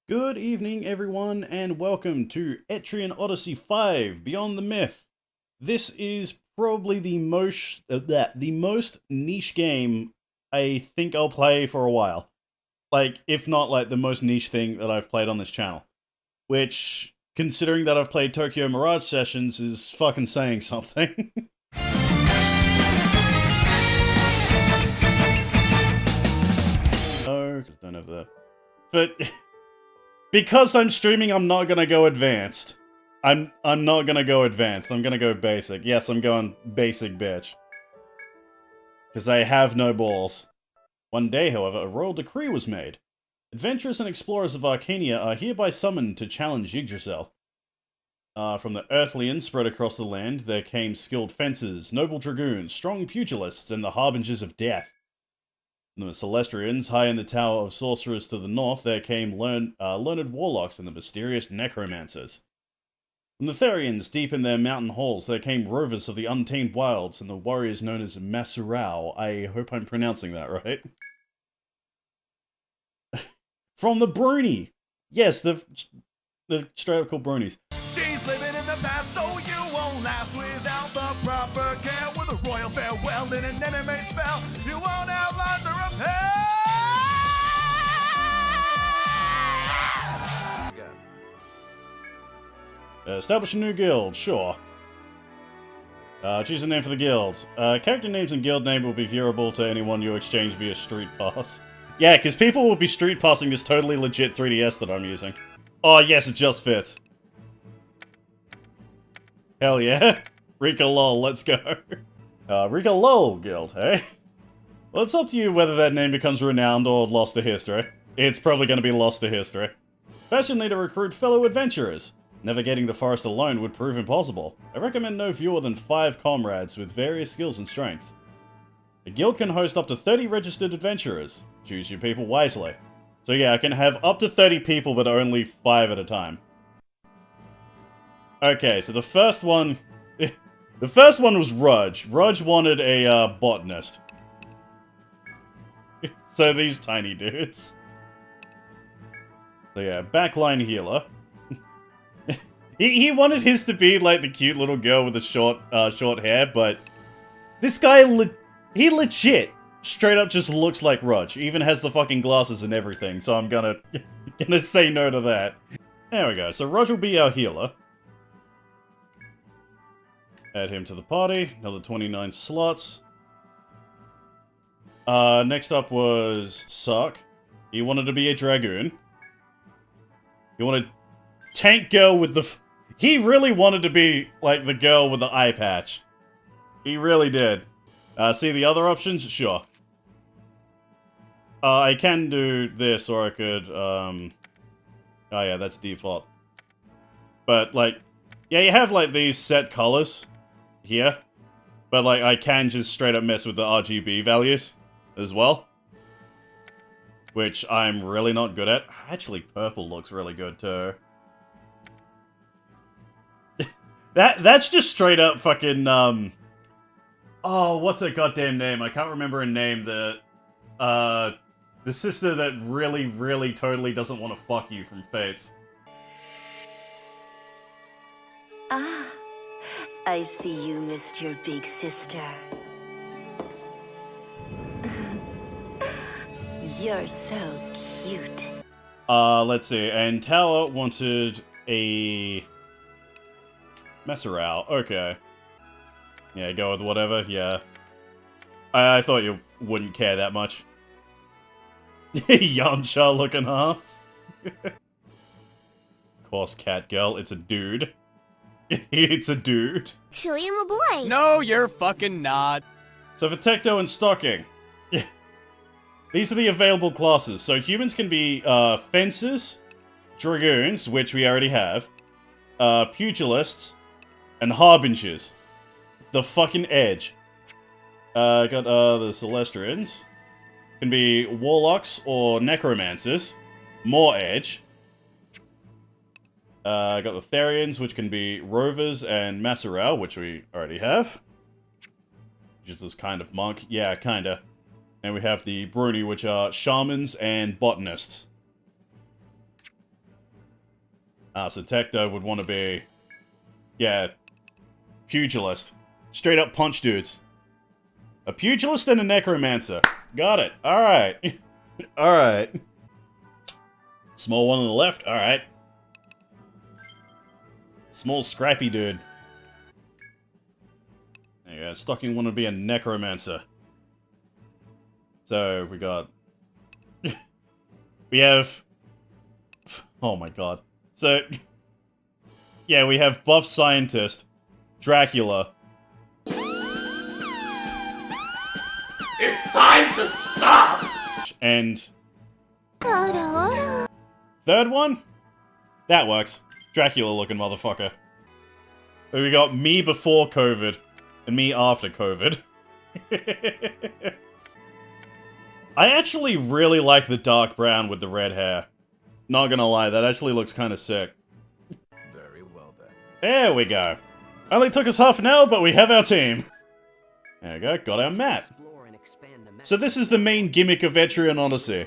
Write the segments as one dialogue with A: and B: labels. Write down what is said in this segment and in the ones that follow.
A: Good evening, everyone, and welcome to Etrian Odyssey 5, Beyond the Myth. This is probably the most niche game I think I'll play for a while. Like, if not, like, the most niche thing that I've played on this channel. Which, considering that I've played Tokyo Mirage Sessions, is fucking saying something. No, because I don't have that. But... because I'm streaming, I'm not gonna go advanced. I'm not gonna go advanced. I'm gonna go basic. Yes, I'm going basic, bitch. Because I have no balls. One day, however, a royal decree was made. Adventurers and explorers of Arcania are hereby summoned to challenge Yggdrasil. From the Earthlians spread across the land, there came skilled fencers, noble dragoons, strong pugilists, and the harbingers of death. From the Celestrians, high in the Tower of Sorcerers to the north, there came learned warlocks and the mysterious necromancers. From the Therians, deep in their mountain halls, there came rovers of the untamed wilds and the warriors known as Masurao. I hope I'm pronouncing that right. From the Bruni! Yes, the straight up called Brunies.
B: She's living in the past, so you won't last without the proper care. With a royal farewell and an enemy spell, you won't outlast the repair.
A: Establish a new guild, sure. Choose a name for the guild. Character names and guild name will be viewable to anyone you exchange via Street Pass. Yeah, because people will be Street Passing this totally legit 3DS that I'm using. Oh yes, it just fits. Hell yeah. Rika lol, let's go. Rika lol guild, hey? Well, it's up to you whether that name becomes renowned or lost to history. It's probably going to be lost to history. First, you'll need to recruit fellow adventurers. Navigating the forest alone would prove impossible. I recommend no fewer than 5 comrades with various skills and strengths. The guild can host up to 30 registered adventurers. Choose your people wisely. So yeah, I can have up to 30 people, but only 5 at a time. Okay, so the first one... the first one was Rudge. Rudge wanted a, botanist. So these tiny dudes. So yeah, backline healer. He wanted his to be like the cute little girl with the short hair, but this guy, he legit straight up just looks like Rudge. He even has the fucking glasses and everything, so I'm gonna say no to that. There we go. So Rudge will be our healer. Add him to the party. Another 29 slots. Next up was Suck. He wanted to be a dragoon. He wanted tank girl with the... he really wanted to be, like, the girl with the eye patch. He really did. See the other options? Sure. I can do this, or I could, oh yeah, that's default. But, like, yeah, you have, like, these set colors here. But, like, I can just straight up mess with the RGB values as well. Which I'm really not good at. Actually, purple looks really good, too. That's just straight up fucking, oh, what's her goddamn name? I can't remember her name. The sister that really, really, totally doesn't want to fuck you from Fates.
C: Ah, I see you missed your big sister. You're so cute.
A: Let's see. And Tower wanted a... Masurao. Okay. Yeah, go with whatever. Yeah. I thought you wouldn't care that much. Yamcha looking ass. Of course, cat girl. It's a dude. It's a dude.
D: Actually, I'm a boy.
E: No, you're fucking not.
A: So for Tecto and Stocking, these are the available classes. So humans can be fencers, dragoons, which we already have, pugilists, and harbingers. The fucking edge. Got the Celestrians. Can be warlocks or necromancers. More edge. Got the Therians, which can be rovers and Masurao, which we already have. Which is this kind of monk. Yeah, kinda. And we have the Bruni, which are shamans and botanists. So Tecto would want to be... Yeah. Pugilist. Straight up punch dudes. A pugilist and a necromancer. Got it. Alright. Alright. Small one on the left. Alright. Small scrappy dude. There you go. Stocking want to be a necromancer. So, we got... we have... Oh my god. So... Yeah, we have buff scientist. Dracula.
D: It's time to stop!
A: And... Third one? That works. Dracula-looking motherfucker. But we got me before COVID, and me after COVID. I actually really like the dark brown with the red hair. Not gonna lie, that actually looks kind of sick.
D: Very well then.
A: There we go. Only took us half an hour, but we have our team. There we go, got our map. So this is the main gimmick of Etrian Odyssey.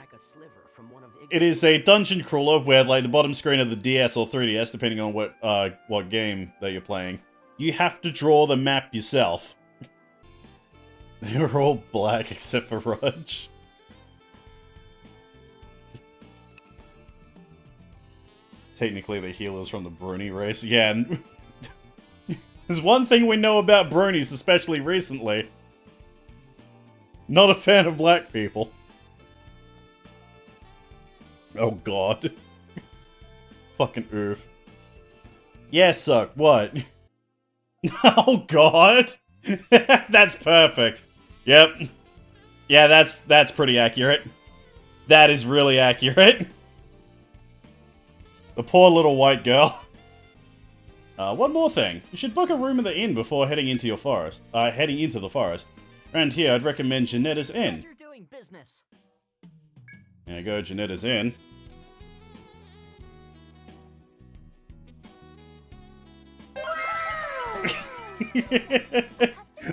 A: It is a dungeon crawler where, like, the bottom screen of the DS or 3DS, depending on what game that you're playing, you have to draw the map yourself. They're all black except for Rudge. Technically, the healer's from the Brony race. Yeah, there's one thing we know about Bronies, especially recently. Not a fan of black people. Oh god. Fucking oof. Yeah, suck. What? Oh god. That's perfect. Yep. Yeah, that's pretty accurate. That is really accurate. The poor little white girl. One more thing. You should book a room at the inn before heading into your forest. Heading into the forest. Around here, I'd recommend Janetta's Inn. There you go, Janetta's Inn.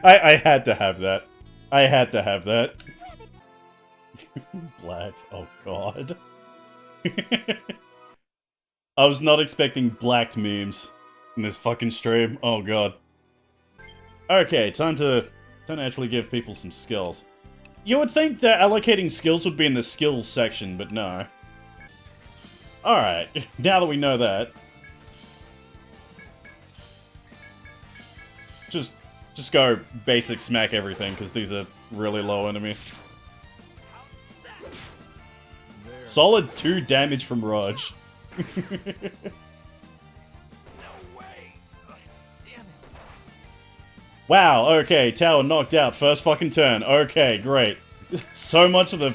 A: I had to have that. I had to have that. Blacked. Oh god. I was not expecting blacked memes in this fucking stream. Oh god. Okay, time to actually give people some skills. You would think that allocating skills would be in the skills section, but no. Alright, now that we know that. Just go basic smack everything, because these are really low enemies. Solid 2 damage from Raj. Wow, okay, tower knocked out, first fucking turn. Okay, great. So much of the...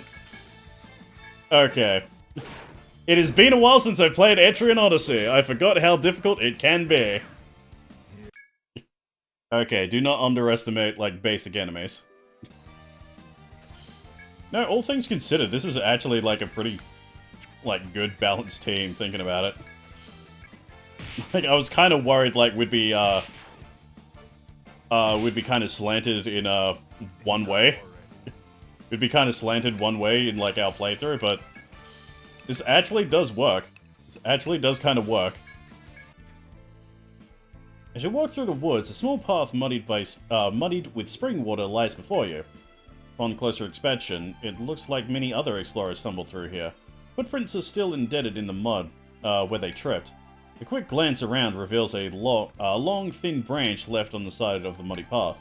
A: Okay. It has been a while since I played Etrian Odyssey. I forgot how difficult it can be. Okay, do not underestimate, like, basic enemies. No, all things considered, this is actually, like, a pretty, like, good balanced team, thinking about it. Like, I was kind of worried, like, we'd be kind of slanted in, one way. We'd be kind of slanted one way in, like, our playthrough, but this actually does work. This actually does kind of work. As you walk through the woods, a small path muddied with spring water lies before you. Upon closer inspection, it looks like many other explorers stumbled through here. Footprints are still indebted in the mud, where they tripped. A quick glance around reveals a long, thin branch left on the side of the muddy path.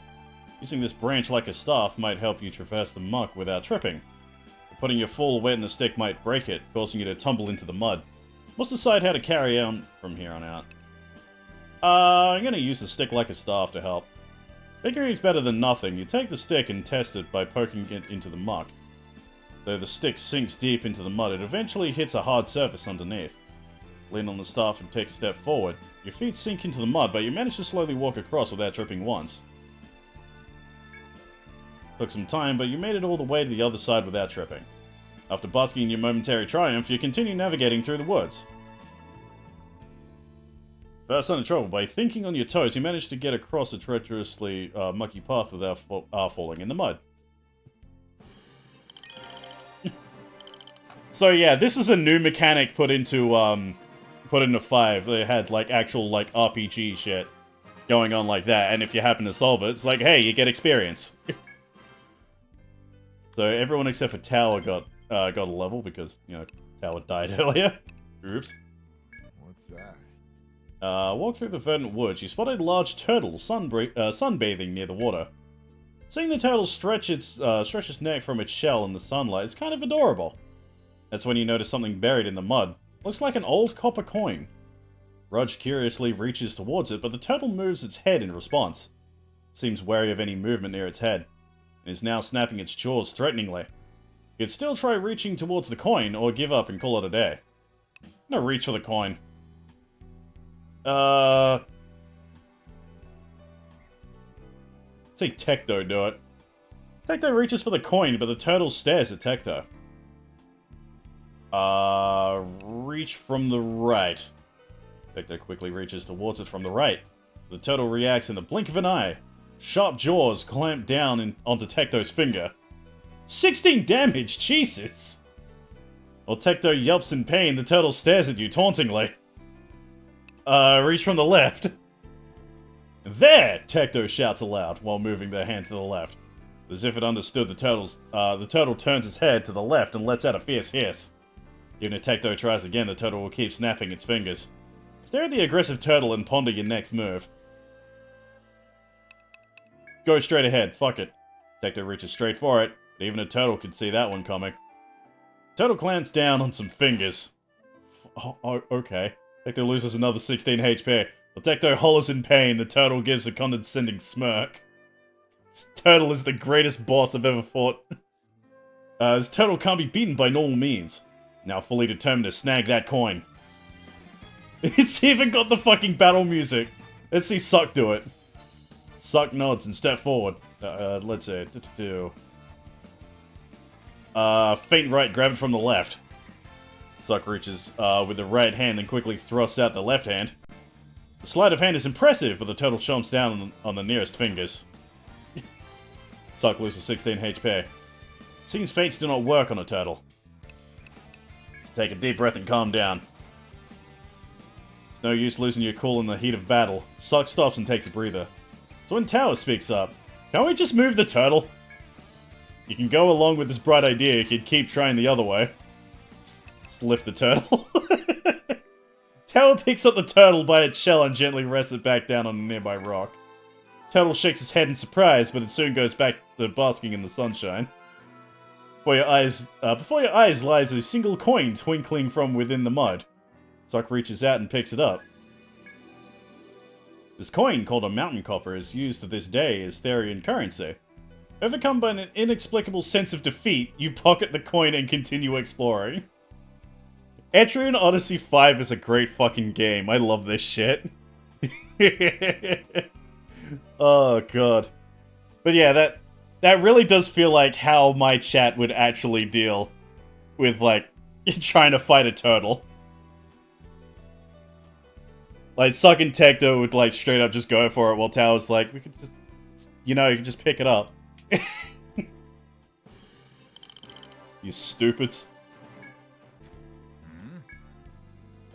A: Using this branch like a staff might help you traverse the muck without tripping. Putting your full weight in the stick might break it, causing you to tumble into the mud. Must decide how to carry on from here on out. I'm gonna use the stick like a staff to help. Figuring it's better than nothing, you take the stick and test it by poking it into the muck. Though the stick sinks deep into the mud, it eventually hits a hard surface underneath. Lean on the staff and take a step forward. Your feet sink into the mud, but you manage to slowly walk across without tripping once. Took some time, but you made it all the way to the other side without tripping. After basking in your momentary triumph, you continue navigating through the woods. First on the trouble, by thinking on your toes, you manage to get across a treacherously mucky path without falling in the mud. So yeah, this is a new mechanic put into put in a 5, they had, like, actual, like, RPG shit going on like that, and if you happen to solve it, it's like, hey, you get experience. So everyone except for Tower got a level because, you know, Tower died earlier. Oops.
B: What's that?
A: Walk through the verdant woods. You spotted a large turtle sunbathing near the water. Seeing the turtle stretch its neck from its shell in the sunlight is kind of adorable. That's when you notice something buried in the mud. Looks like an old copper coin. Rudge curiously reaches towards it, but the turtle moves its head in response. Seems wary of any movement near its head, and is now snapping its jaws threateningly. You could still try reaching towards the coin, or give up and call it a day. I'm gonna reach for the coin. Say Tecto do it. Tecto reaches for the coin, but the turtle stares at Tecto. Reach from the right. Tecto quickly reaches towards it from the right. The turtle reacts in the blink of an eye. Sharp jaws clamp down onto Tecto's finger. 16 damage, Jesus! While Tecto yelps in pain, the turtle stares at you tauntingly. Reach from the left. There! Tecto shouts aloud while moving their hand to the left. As if it understood the turtle turns its head to the left and lets out a fierce hiss. Even if Tecto tries again, the turtle will keep snapping its fingers. Stare at the aggressive turtle and ponder your next move. Go straight ahead, fuck it. Tecto reaches straight for it, but even a turtle could see that one coming. Turtle clamps down on some fingers. Oh, okay. Tecto loses another 16 HP. While Tecto hollers in pain, the turtle gives a condescending smirk. This turtle is the greatest boss I've ever fought. This turtle can't be beaten by normal means. Now fully determined to snag that coin. It's even got the fucking battle music. Let's see Suck do it. Suck nods and step forward. Let's see. Feint right, grab it from the left. Suck reaches with the right hand and quickly thrusts out the left hand. The sleight of hand is impressive, but the turtle chomps down on the nearest fingers. Suck loses 16 HP. Seems feints do not work on a turtle. Just take a deep breath and calm down. It's no use losing your cool in the heat of battle. Suck stops and takes a breather. So when Tower speaks up, can't we just move the turtle? You can go along with this bright idea, you could keep trying the other way. Just lift the turtle. Tower picks up the turtle by its shell and gently rests it back down on a nearby rock. Turtle shakes his head in surprise, but it soon goes back to basking in the sunshine. Before your eyes lies a single coin twinkling from within the mud. Suck reaches out and picks it up. This coin, called a mountain copper, is used to this day as Therian currency. Overcome by an inexplicable sense of defeat, you pocket the coin and continue exploring. Etrian Odyssey 5 is a great fucking game. I love this shit. Oh god. But yeah, that really does feel like how my chat would actually deal with, like, trying to fight a turtle. Like, Suck and Tecto would, like, straight up just go for it, while Tower's like, we could just, you know, you can just pick it up. You stupids.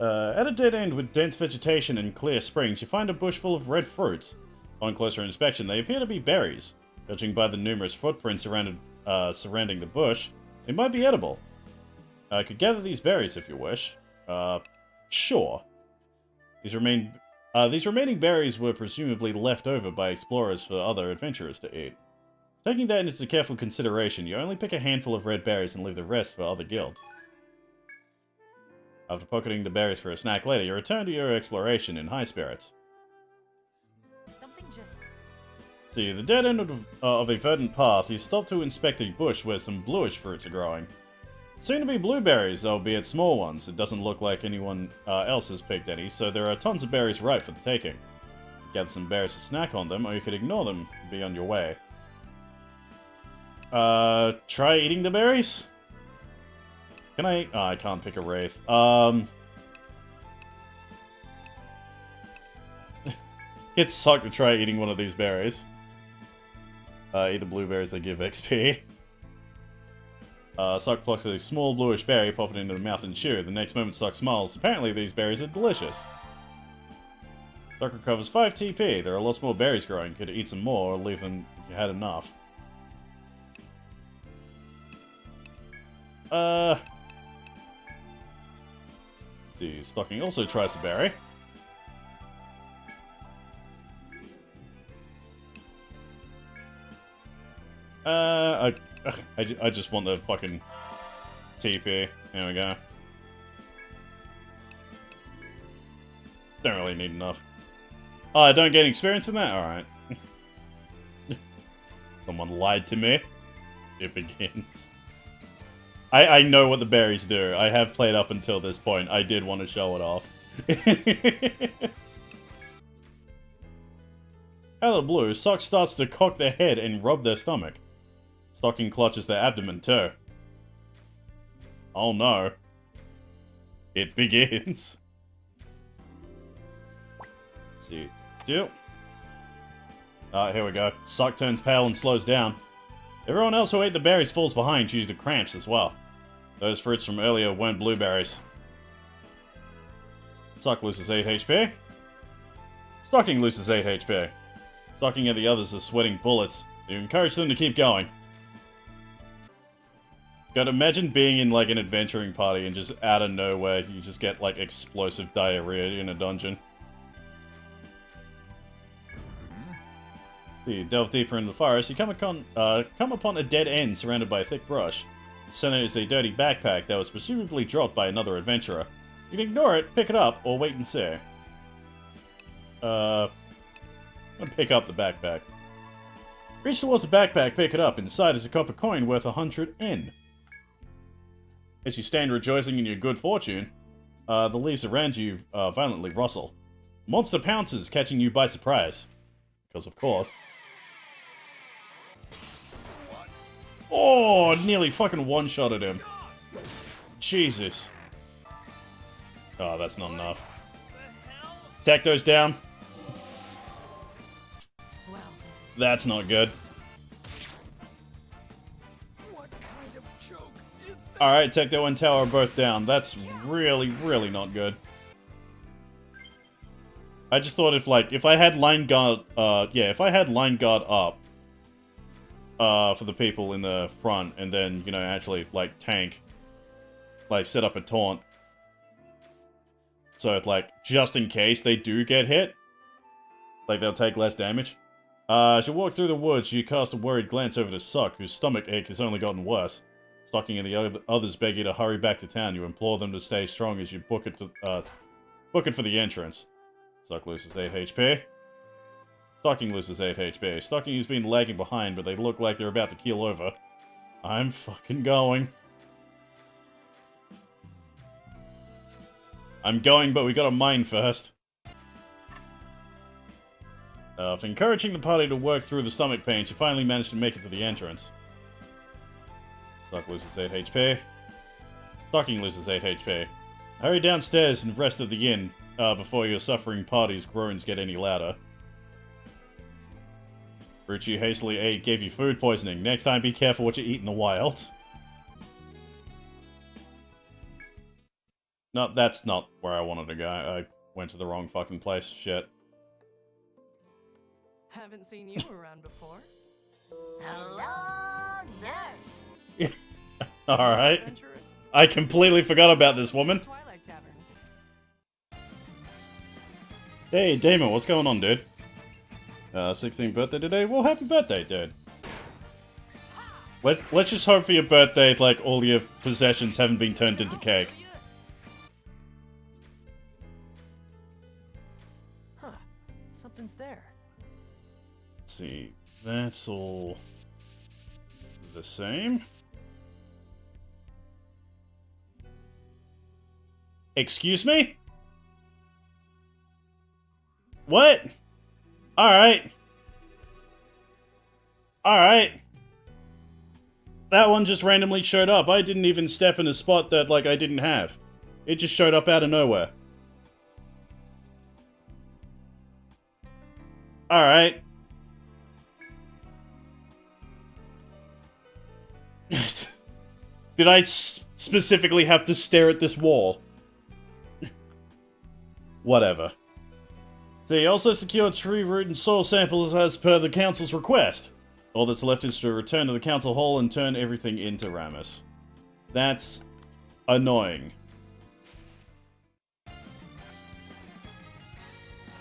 A: At a dead end with dense vegetation and clear springs, you find a bush full of red fruits. On closer inspection, they appear to be berries. Judging by the numerous footprints surrounding the bush, they might be edible. I could gather these berries if you wish. Sure. These remaining berries were presumably left over by explorers for other adventurers to eat. Taking that into careful consideration, you only pick a handful of red berries and leave the rest for other guild. After pocketing the berries for a snack later, you return to your exploration in high spirits.
F: Something just...
A: See, the dead end of a verdant path, you stop to inspect a bush where some bluish fruits are growing. Seem to be blueberries, albeit small ones. It doesn't look like anyone else has picked any, so there are tons of berries ripe for the taking. Gather some berries to snack on them, or you could ignore them and be on your way. Try eating the berries? Can I? Oh, I can't pick a wraith. Get sucked to try eating one of these berries. Eat the blueberries, they give XP. Sock plucks a small bluish berry, pop it into the mouth and chew. The next moment, Sock smiles. Apparently, these berries are delicious. Sock recovers 5 TP. There are lots more berries growing. Could eat some more or leave them if you had enough. Let's see, Stocking also tries a berry. I just want the fucking TP. There we go. Don't really need enough. Oh, I don't get experience in that? Alright. Someone lied to me. It begins. I know what the berries do. I have played up until this point. I did want to show it off. Out of the blue, Sock starts to cock their head and rub their stomach. Stocking clutches their abdomen too. Oh no. It begins. Let's see. Here we go. Sock turns pale and slows down. Everyone else who ate the berries falls behind due to cramps as well. Those fruits from earlier weren't blueberries. Sock loses 8 HP. Stocking loses 8 HP. Stocking and the others are sweating bullets. You encourage them to keep going. God, imagine being in like an adventuring party and just out of nowhere you just get like explosive diarrhea in a dungeon. You delve deeper into the forest, you come upon a dead end surrounded by a thick brush. The center is a dirty backpack that was presumably dropped by another adventurer. You can ignore it, pick it up, or wait and see. I'll pick up the backpack. Reach towards the backpack, pick it up. Inside is a copper coin worth 100 N. As you stand rejoicing in your good fortune, the leaves around you violently rustle. Monster pounces, catching you by surprise. Because of course. Oh, nearly fucking one-shotted him. Jesus. Oh, that's not enough. Tacto's down. That's not good. Alright, Tecto and Tower are both down. That's really, really not good. I just thought if I had line guard, if I had line guard up, for the people in the front, and then, you know, actually, like, tank, like, set up a taunt. So, like, just in case they do get hit, like, they'll take less damage. As you walk through the woods, you cast a worried glance over to Sock, whose stomach ache has only gotten worse. Stocking and the others beg you to hurry back to town. You implore them to stay strong as you book it for the entrance. Sock loses 8 HP. Stocking loses 8 HP. Stocking has been lagging behind, but they look like they're about to keel over. I'm fucking going. I'm going, but we gotta mine first. After encouraging the party to work through the stomach pains, you finally managed to make it to the entrance. Sock loses 8 HP. Stocking loses 8 HP. Hurry downstairs and rest at the inn, before your suffering party's groans get any louder. Fruit you hastily ate gave you food poisoning. Next time, be careful what you eat in the wild. No, that's not where I wanted to go. I went to the wrong fucking place. Shit.
F: Haven't seen you around before.
C: Hello, nurse.
A: Alright.
F: Adventurers?
A: I completely forgot about this woman.
F: Twilight Tavern.
A: Hey, Damon, what's going on, dude? 16th birthday today? Well, happy birthday, dude. Let's just hope for your birthday, like, all your possessions haven't been turned into cake.
F: Huh. Something's there.
A: Let's see. That's all the same. Excuse me? What? Alright. Alright. That one just randomly showed up. I didn't even step in a spot that, like, I didn't have. It just showed up out of nowhere. Alright. Did I specifically have to stare at this wall? Whatever. They also secured tree root and soil samples as per the council's request. All that's left is to return to the council hall and turn everything into Ramus. That's annoying.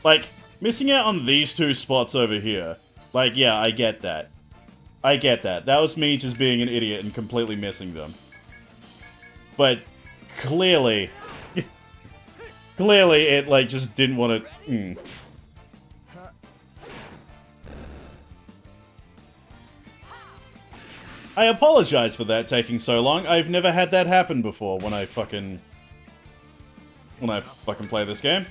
A: Like, missing out on these two spots over here. Like, yeah, I get that. I get that. That was me just being an idiot and completely missing them. But, clearly... clearly it, like, just didn't want to... I apologize for that taking so long. I've never had that happen before when I fucking play this game.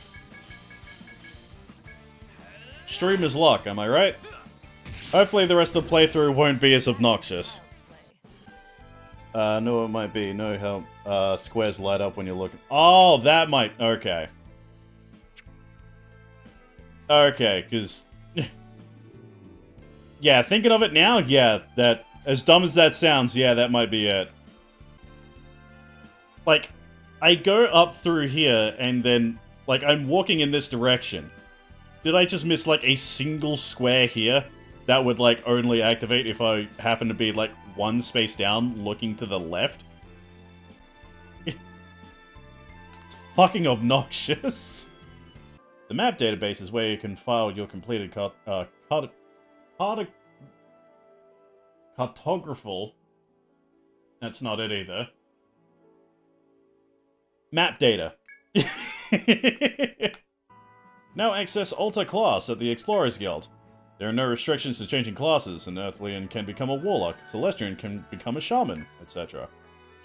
A: Streamer's luck, am I right? Hopefully the rest of the playthrough won't be as obnoxious. No, it might be. No help. Squares light up when you're looking. Oh, that might... Okay. Okay, because... yeah, thinking of it now, yeah, that... As dumb as that sounds, yeah, that might be it. Like, I go up through here, and then, like, I'm walking in this direction. Did I just miss, like, a single square here that would, like, only activate if I happen to be, like, one space down looking to the left? It's fucking obnoxious. The map database is where you can file your completed cartographical. That's not it either. Map data. Now access Alta class at the Explorers Guild. There are no restrictions to changing classes. An Earthlian can become a Warlock, Celestian can become a Shaman, etc.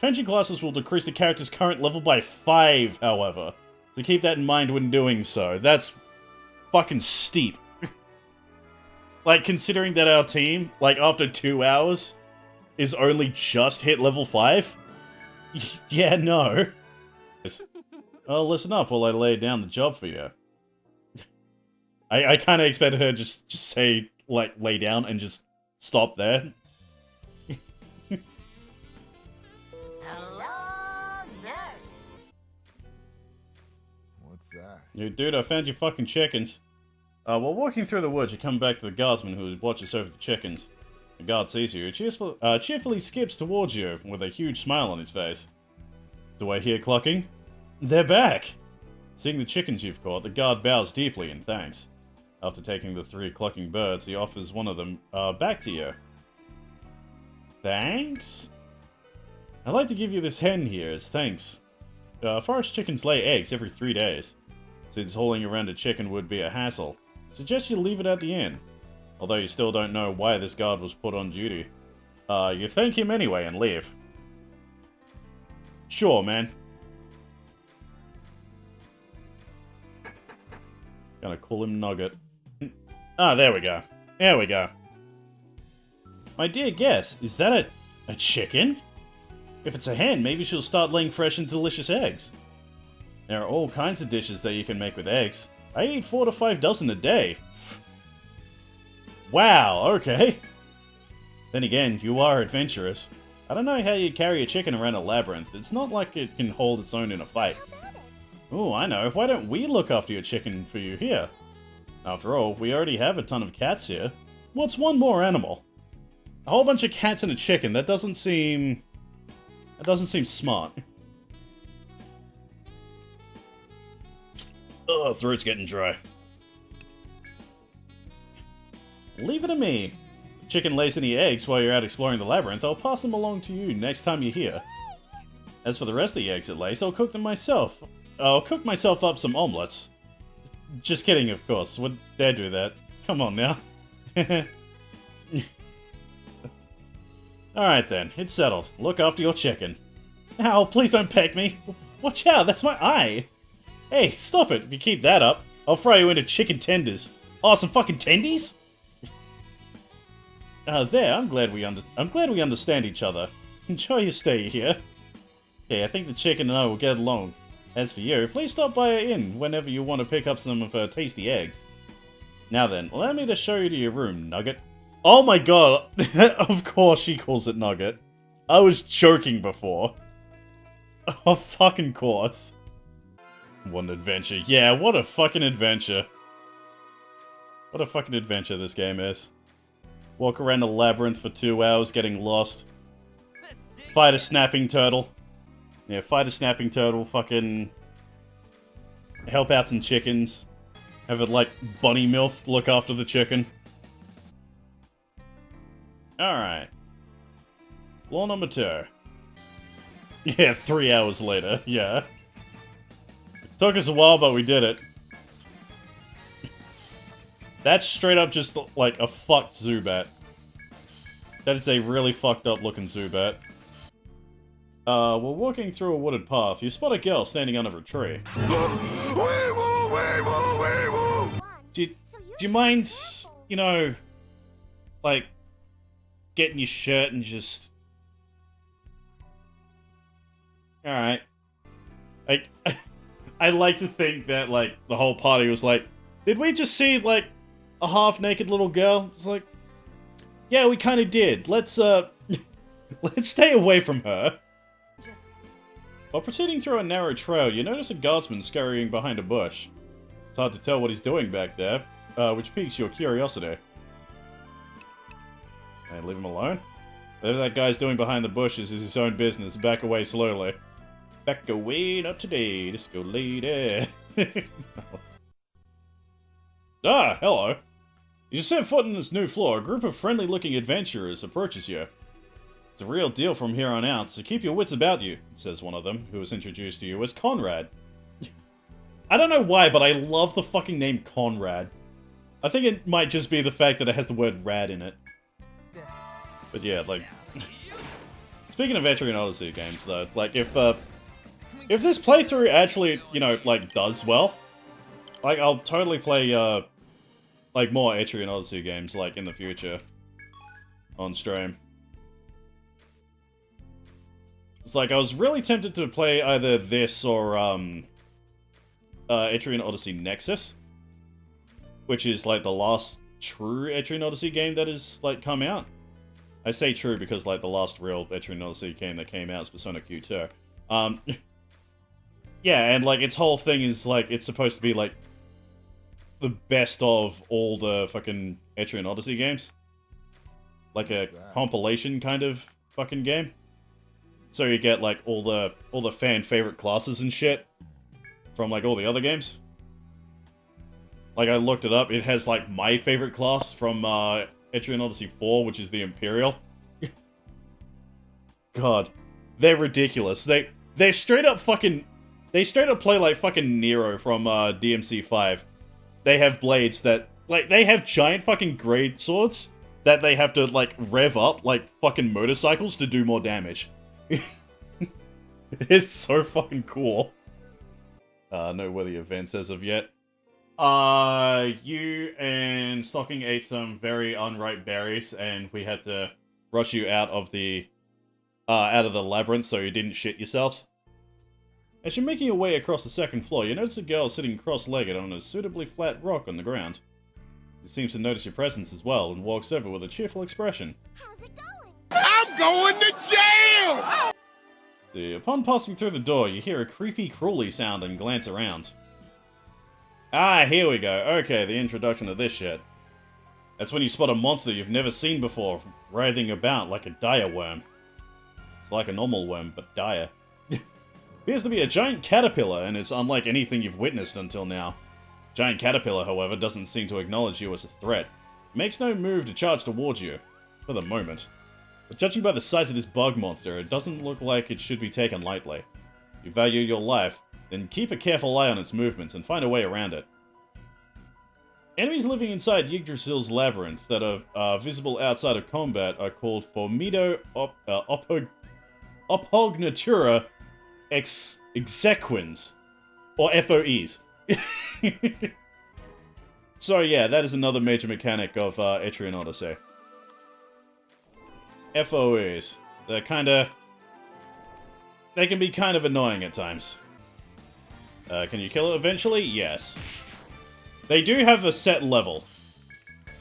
A: Changing classes will decrease the character's current level by 5, however. So keep that in mind when doing so. That's fucking steep. Like, considering that our team, like, after 2 hours, is only just hit level 5? Yeah, no. Oh, listen up while I lay down the job for you. I kind of expected her just say, like, lay down and just stop there.
C: Hello, nurse.
B: What's that?
A: Yo, dude, I found your fucking chickens. While walking through the woods, you come back to the guardsman who watches over the chickens. The guard sees you, cheerfully skips towards you with a huge smile on his face. Do I hear clucking? They're back! Seeing the chickens you've caught, the guard bows deeply in thanks. After taking the 3 clucking birds, he offers one of them back to you. Thanks? I'd like to give you this hen here as thanks. Forest chickens lay eggs every 3 days. Since hauling around a chicken would be a hassle, suggest you leave it at the inn. Although you still don't know why this guard was put on duty. You thank him anyway and leave. Sure, man. Gonna call him Nugget. Ah, there we go. There we go. My dear guest, is that a chicken? If it's a hen, maybe she'll start laying fresh and delicious eggs. There are all kinds of dishes that you can make with eggs. I eat 4 to 5 dozen a day. Wow, okay. Then again, you are adventurous. I don't know how you carry a chicken around a labyrinth. It's not like it can hold its own in a fight. Ooh, I know. Why don't we look after your chicken for you here? After all, we already have a ton of cats here. What's one more animal? A whole bunch of cats and a chicken. That doesn't seem... That doesn't seem smart. Oh, throat's getting dry. Leave it to me. The chicken lays any eggs while you're out exploring the labyrinth. I'll pass them along to you next time you're here. As for the rest of the eggs it lays, I'll cook them myself. I'll cook myself up some omelets. Just kidding, of course. Would dare do that? Come on now. Alright then, it's settled. Look after your chicken. Ow, please don't peck me. Watch out, that's my eye. Hey, stop it. If you keep that up, I'll fry you into chicken tenders. Oh, some fucking tendies? There, I'm glad we understand each other. Enjoy your stay here. Okay, I think the chicken and I will get along. As for you, please stop by our inn whenever you want to pick up some of her tasty eggs. Now then, allow me to show you to your room, Nugget. Oh my god! Of course she calls it Nugget. I was joking before. Of fucking course. What an adventure. Yeah, what a fucking adventure. What a fucking adventure this game is. Walk around the labyrinth for 2 hours getting lost. Fight a snapping turtle. Yeah, fight a snapping turtle, fucking... help out some chickens. Have it, like, bunny milf look after the chicken. Alright. Law number 2. Yeah, 3 hours later, yeah. Took us a while, but we did it. That's straight up just, like, a fucked Zubat. That is a really fucked up looking Zubat. We're walking through a wooded path. You spot a girl standing under a tree. Do you mind, you know, like, getting your shirt and just... Alright. Like, I like to think that, like, the whole party was like, did we just see, like, a half-naked little girl? It's like, yeah, we kind of did. Let's, let's stay away from her. While proceeding through a narrow trail, you notice a guardsman scurrying behind a bush. It's hard to tell what he's doing back there, which piques your curiosity. And leave him alone? Whatever that guy's doing behind the bushes is his own business. Back away slowly. Back away, not today. Disco lady. Ah, hello. You set foot on this new floor. A group of friendly-looking adventurers approaches you. It's a real deal from here on out, so keep your wits about you, says one of them, who was introduced to you as Conrad. I don't know why, but I love the fucking name Conrad. I think it might just be the fact that it has the word rad in it. But yeah, like... Speaking of Etrian Odyssey games, though, like, if this playthrough actually, you know, like, does well, like, I'll totally play, like, more Etrian Odyssey games, like, in the future. On stream. It's like, I was really tempted to play either this or, Etrian Odyssey Nexus. Which is, like, the last true Etrian Odyssey game that has, like, come out. I say true because, like, the last real Etrian Odyssey game that came out is Persona Q2. Yeah, and, like, its whole thing is, like, it's supposed to be, like, the best of all the fucking Etrian Odyssey games. Like a compilation kind of fucking game. So you get, like, all the fan-favorite classes and shit from, like, all the other games. Like, I looked it up, it has, like, my favorite class from, Etrian Odyssey 4, which is the Imperial. God. They're ridiculous. They straight up fucking... They straight up play like fucking Nero from, DMC5. They have blades that... Like, they have giant fucking great swords that they have to, like, rev up like fucking motorcycles to do more damage. It's so fucking cool. No worthy events as of yet. You and Stocking ate some very unripe berries, and we had to rush you out of the labyrinth so you didn't shit yourselves. As you're making your way across the second floor, you notice a girl sitting cross-legged on a suitably flat rock on the ground. She seems to notice your presence as well, and walks over with a cheerful expression.
B: How's it going? I'm going to jail!
A: See, upon passing through the door, you hear a creepy crawly sound and glance around. Ah, here we go. Okay, the introduction to this shit. That's when you spot a monster you've never seen before, writhing about like a dire worm. It's like a normal worm, but dire. Appears to be a giant caterpillar, and it's unlike anything you've witnessed until now. Giant caterpillar, however, doesn't seem to acknowledge you as a threat. It makes no move to charge towards you, for the moment. But judging by the size of this bug monster, it doesn't look like it should be taken lightly. If you value your life, then keep a careful eye on its movements and find a way around it. Enemies living inside Yggdrasil's labyrinth that are visible outside of combat are called Formido Opognatura Exequens, or FOEs. So yeah, that is another major mechanic of Etrian Odyssey. FOEs. They can be kind of annoying at times. Can you kill it eventually? Yes. They do have a set level,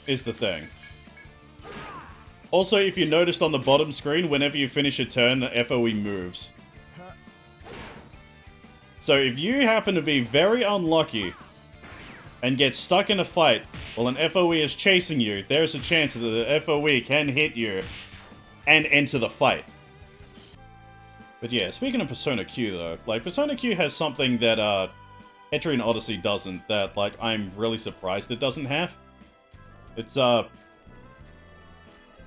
A: is the thing. Also, if you noticed on the bottom screen, whenever you finish a turn, the FOE moves. So if you happen to be very unlucky and get stuck in a fight while an FOE is chasing you, there's a chance that the FOE can hit you and enter the fight. But yeah, speaking of Persona Q though, like, Persona Q has something that, Etrian Odyssey doesn't, that, like, I'm really surprised it doesn't have. It's,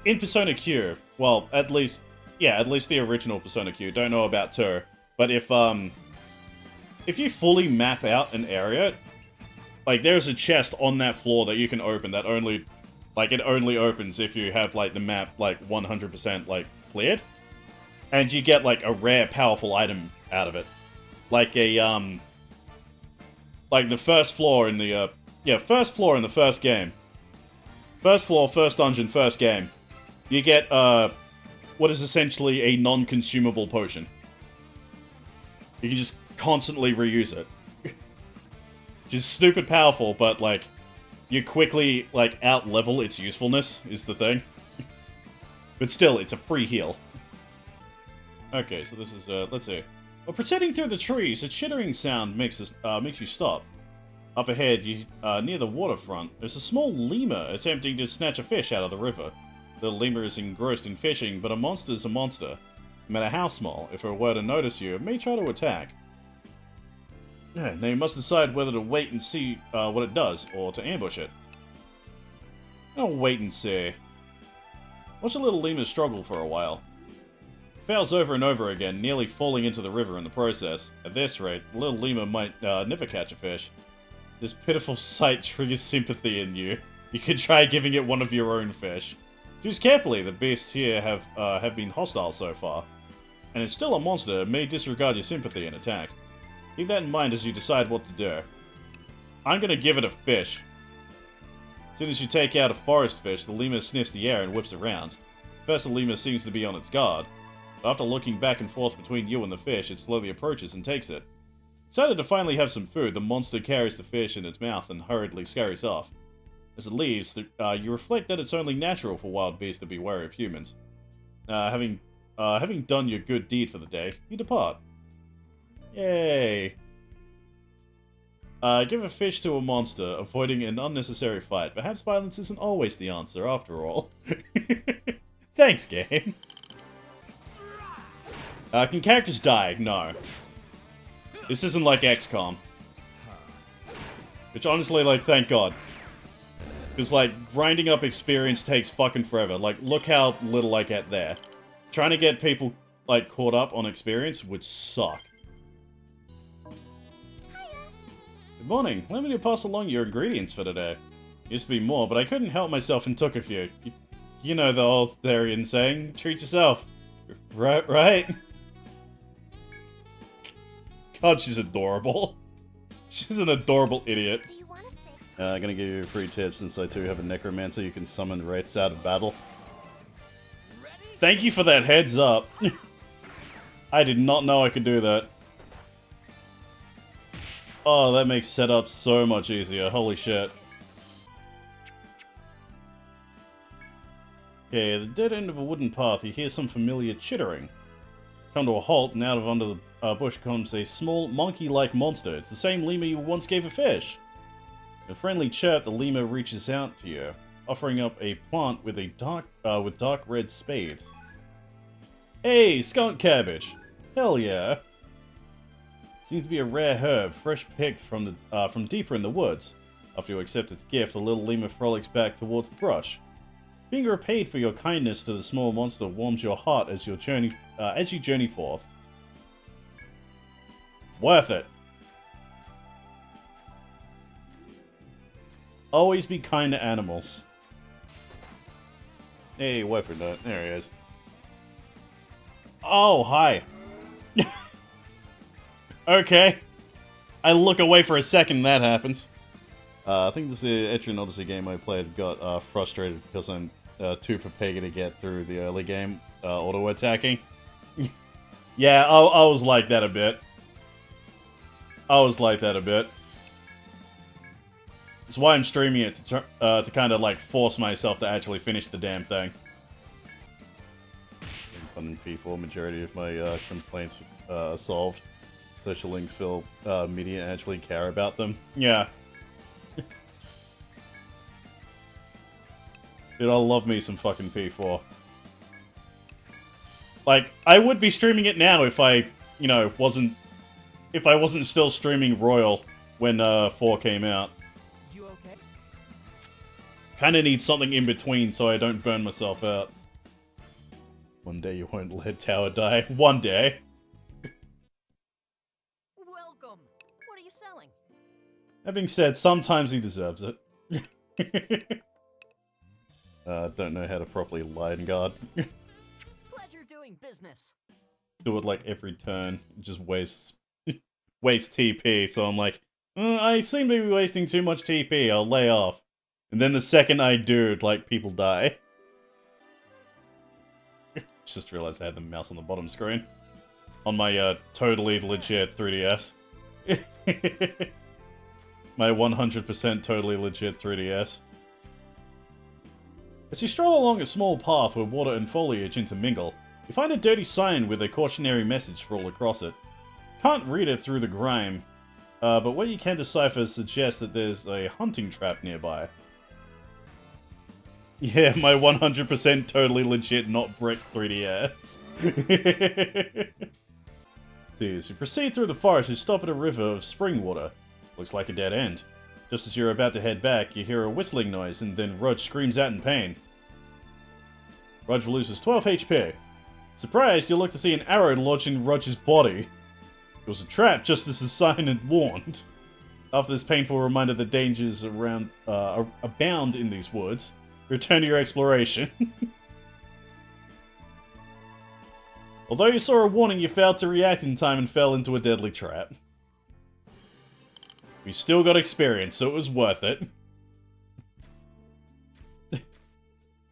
A: in Persona Q, well, at least the original Persona Q, don't know about 2, but if you fully map out an area, like, there's a chest on that floor that you can open that only, like, it only opens if you have, like, the map, like, 100%, like, cleared. And you get, like, a rare, powerful item out of it. Like a, like the first floor in the, first floor in the first game. First floor, first dungeon, first game. You get, what is essentially a non-consumable potion. You can just constantly reuse it. Which is stupid powerful, but, like, you quickly, like, out-level its usefulness, is the thing. But still, it's a free heal. Okay, so this is, let's see. Well, pretending through the trees, a chittering sound makes you stop. Up ahead, near the waterfront, there's a small lemur attempting to snatch a fish out of the river. The lemur is engrossed in fishing, but a monster's a monster. No matter how small, if it were to notice you, it may try to attack. Now you must decide whether to wait and see what it does, or to ambush it. I'll wait and see. Watch a little lemur struggle for a while. It fails over and over again, nearly falling into the river in the process. At this rate, the little lemur might never catch a fish. This pitiful sight triggers sympathy in you. You could try giving it one of your own fish. Choose carefully, the beasts here have been hostile so far. And it's still a monster, it may disregard your sympathy and attack. Keep that in mind as you decide what to do. I'm gonna give it a fish. As soon as you take out a forest fish, the lemur sniffs the air and whips around. First, the lemur seems to be on its guard. But after looking back and forth between you and the fish, it slowly approaches and takes it. Excited to finally have some food, the monster carries the fish in its mouth and hurriedly scurries off. As it leaves, you reflect that it's only natural for wild beasts to be wary of humans. Having done your good deed for the day, you depart. Yay! Give a fish to a monster, avoiding an unnecessary fight. Perhaps violence isn't always the answer, after all. Thanks, game. Can characters die? No. This isn't like XCOM. Which honestly, like, thank God. Because, like, grinding up experience takes fucking forever. Like, look how little I get there. Trying to get people, like, caught up on experience would suck. Good morning. Let me pass along your ingredients for today. Used to be more, but I couldn't help myself and took a few. You know the old Therian saying, treat yourself. Right? God, she's adorable. She's an adorable idiot. I'm gonna give you a free tip since I too have a necromancer. You can summon wraiths out of battle. Thank you for that heads up. I did not know I could do that. Oh, that makes setup so much easier. Holy shit. Okay, at the dead end of a wooden path, you hear some familiar chittering. Come to a halt, and out of under the bush comes a small, monkey-like monster. It's the same lemur you once gave a fish. In a friendly chirp, the lemur reaches out to you, offering up a plant with a dark red spades. Hey, skunk cabbage! Hell yeah! Seems to be a rare herb, fresh picked from deeper in the woods. After you accept its gift, the little lemur frolics back towards the brush. Being repaid for your kindness to the small monster warms your heart as you journey forth. Worth it. Always be kind to animals. Hey, Wyvern, there he is. Oh, hi. Okay. I look away for a second and that happens. I think this is the Etrian Odyssey game I played. Got frustrated because I'm too prepared to get through the early game auto-attacking. Yeah, I was like that a bit. That's why I'm streaming it, to kind of, like, force myself to actually finish the damn thing. fun in P4. Majority of my complaints are solved. Social links feel media actually care about them. Yeah. Dude, I love me some fucking P4. Like, I would be streaming it now if I, you know, wasn't still streaming Royal when 4 came out.
F: You okay?
A: Kinda need something in between so I don't burn myself out. One day you won't let Tower die. One day.
F: Welcome. What are you selling?
A: That being said, sometimes he deserves it. Don't know how to properly line guard.
F: Pleasure doing business.
A: Do it like every turn. It just wastes TP, so I'm like, I seem to be wasting too much TP, I'll lay off. And then the second I do, like, people die. Just realized I had the mouse on the bottom screen. On my, totally legit 3DS. My 100% totally legit 3DS. As you stroll along a small path where water and foliage intermingle, you find a dirty sign with a cautionary message scrawled across it. Can't read it through the grime, but what you can decipher suggests that there's a hunting trap nearby. Yeah, my 100% totally legit not brick 3DS. See, as you proceed through the forest, you stop at a river of spring water. Looks like a dead end. Just as you're about to head back, you hear a whistling noise, and then Rudge screams out in pain. Rudge loses 12 HP. Surprised, you look to see an arrow lodged in Rudge's body. It was a trap, just as the sign had warned. After this painful reminder that dangers around abound in these woods, return to your exploration. Although you saw a warning, you failed to react in time and fell into a deadly trap. We still got experience, so it was worth it.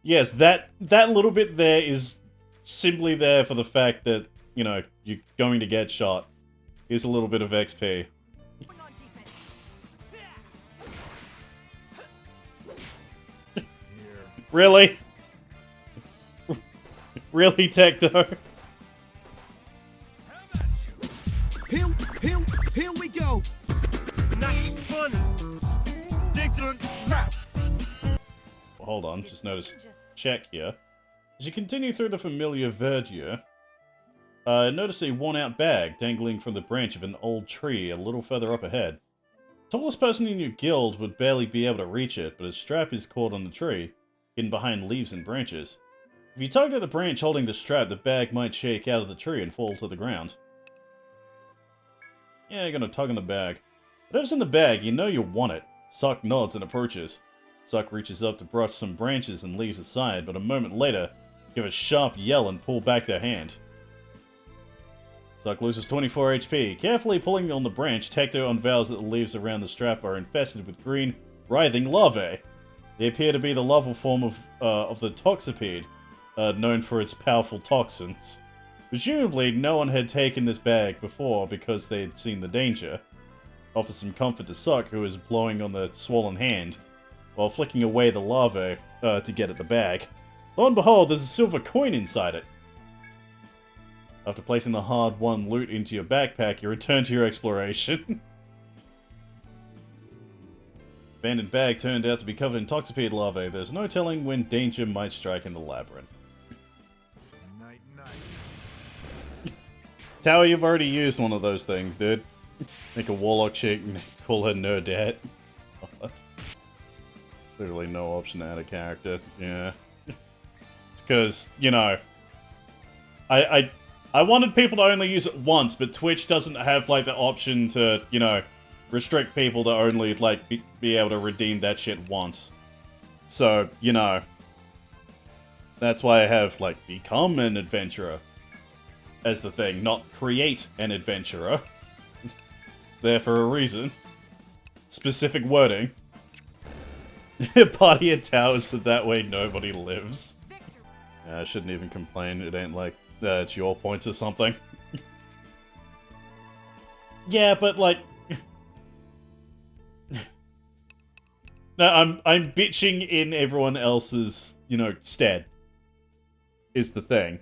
A: Yes, that little bit there is simply there for the fact that, you know, you're going to get shot. Here's a little bit of XP. Really? Really, Tecto?
B: Here we go.
A: Hold on, just noticed check here. As you continue through the familiar verdure, notice a worn-out bag dangling from the branch of an old tree a little further up ahead. The tallest person in your guild would barely be able to reach it, but a strap is caught on the tree, hidden behind leaves and branches. If you tug at the branch holding the strap, the bag might shake out of the tree and fall to the ground. Yeah, you're gonna tug on the bag. Whatever's in the bag, you know you want it. Suck nods and approaches. Suck reaches up to brush some branches and leaves aside, but a moment later, give a sharp yell and pull back their hand. Suck loses 24 HP. Carefully pulling on the branch, Tecto unveils that the leaves around the strap are infested with green, writhing larvae. They appear to be the larval form of the toxipede, known for its powerful toxins. Presumably, no one had taken this bag before because they had seen the danger. Offers some comfort to Suck, who is blowing on the swollen hand, while flicking away the larvae to get at the bag. Lo and behold, there's a silver coin inside it. After placing the hard-won loot into your backpack, you return to your exploration. Abandoned bag turned out to be covered in toxipede larvae. There's no telling when danger might strike in the labyrinth.
B: Night, night.
A: Tower, you've already used one of those things, dude. Make a warlock chick and call her Nerdette. Literally no option to add a character. Yeah. It's because, you know, I wanted people to only use it once, but Twitch doesn't have, like, the option to, you know, restrict people to only, like, be able to redeem that shit once. So, you know, that's why I have, like, become an adventurer as the thing, not create an adventurer. There for a reason. Specific wording. Party at towers so that way nobody lives. Yeah, I shouldn't even complain. It ain't like it's your points or something. Yeah, but like, no, I'm bitching in everyone else's, you know, stead. Is the thing.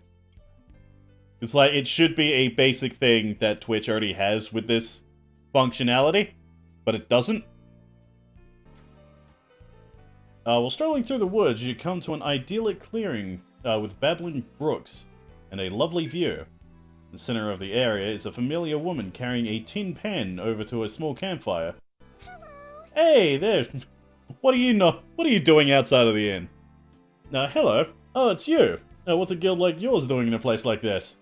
A: It's like, it should be a basic thing that Twitch already has with this functionality, but it doesn't. While strolling through the woods, you come to an idyllic clearing with babbling brooks and a lovely view. In the center of the area is a familiar woman carrying a tin pan over to a small campfire. Hello. Hey there! What are you doing outside of the inn? Hello. Oh, it's you. What's a guild like yours doing in a place like this?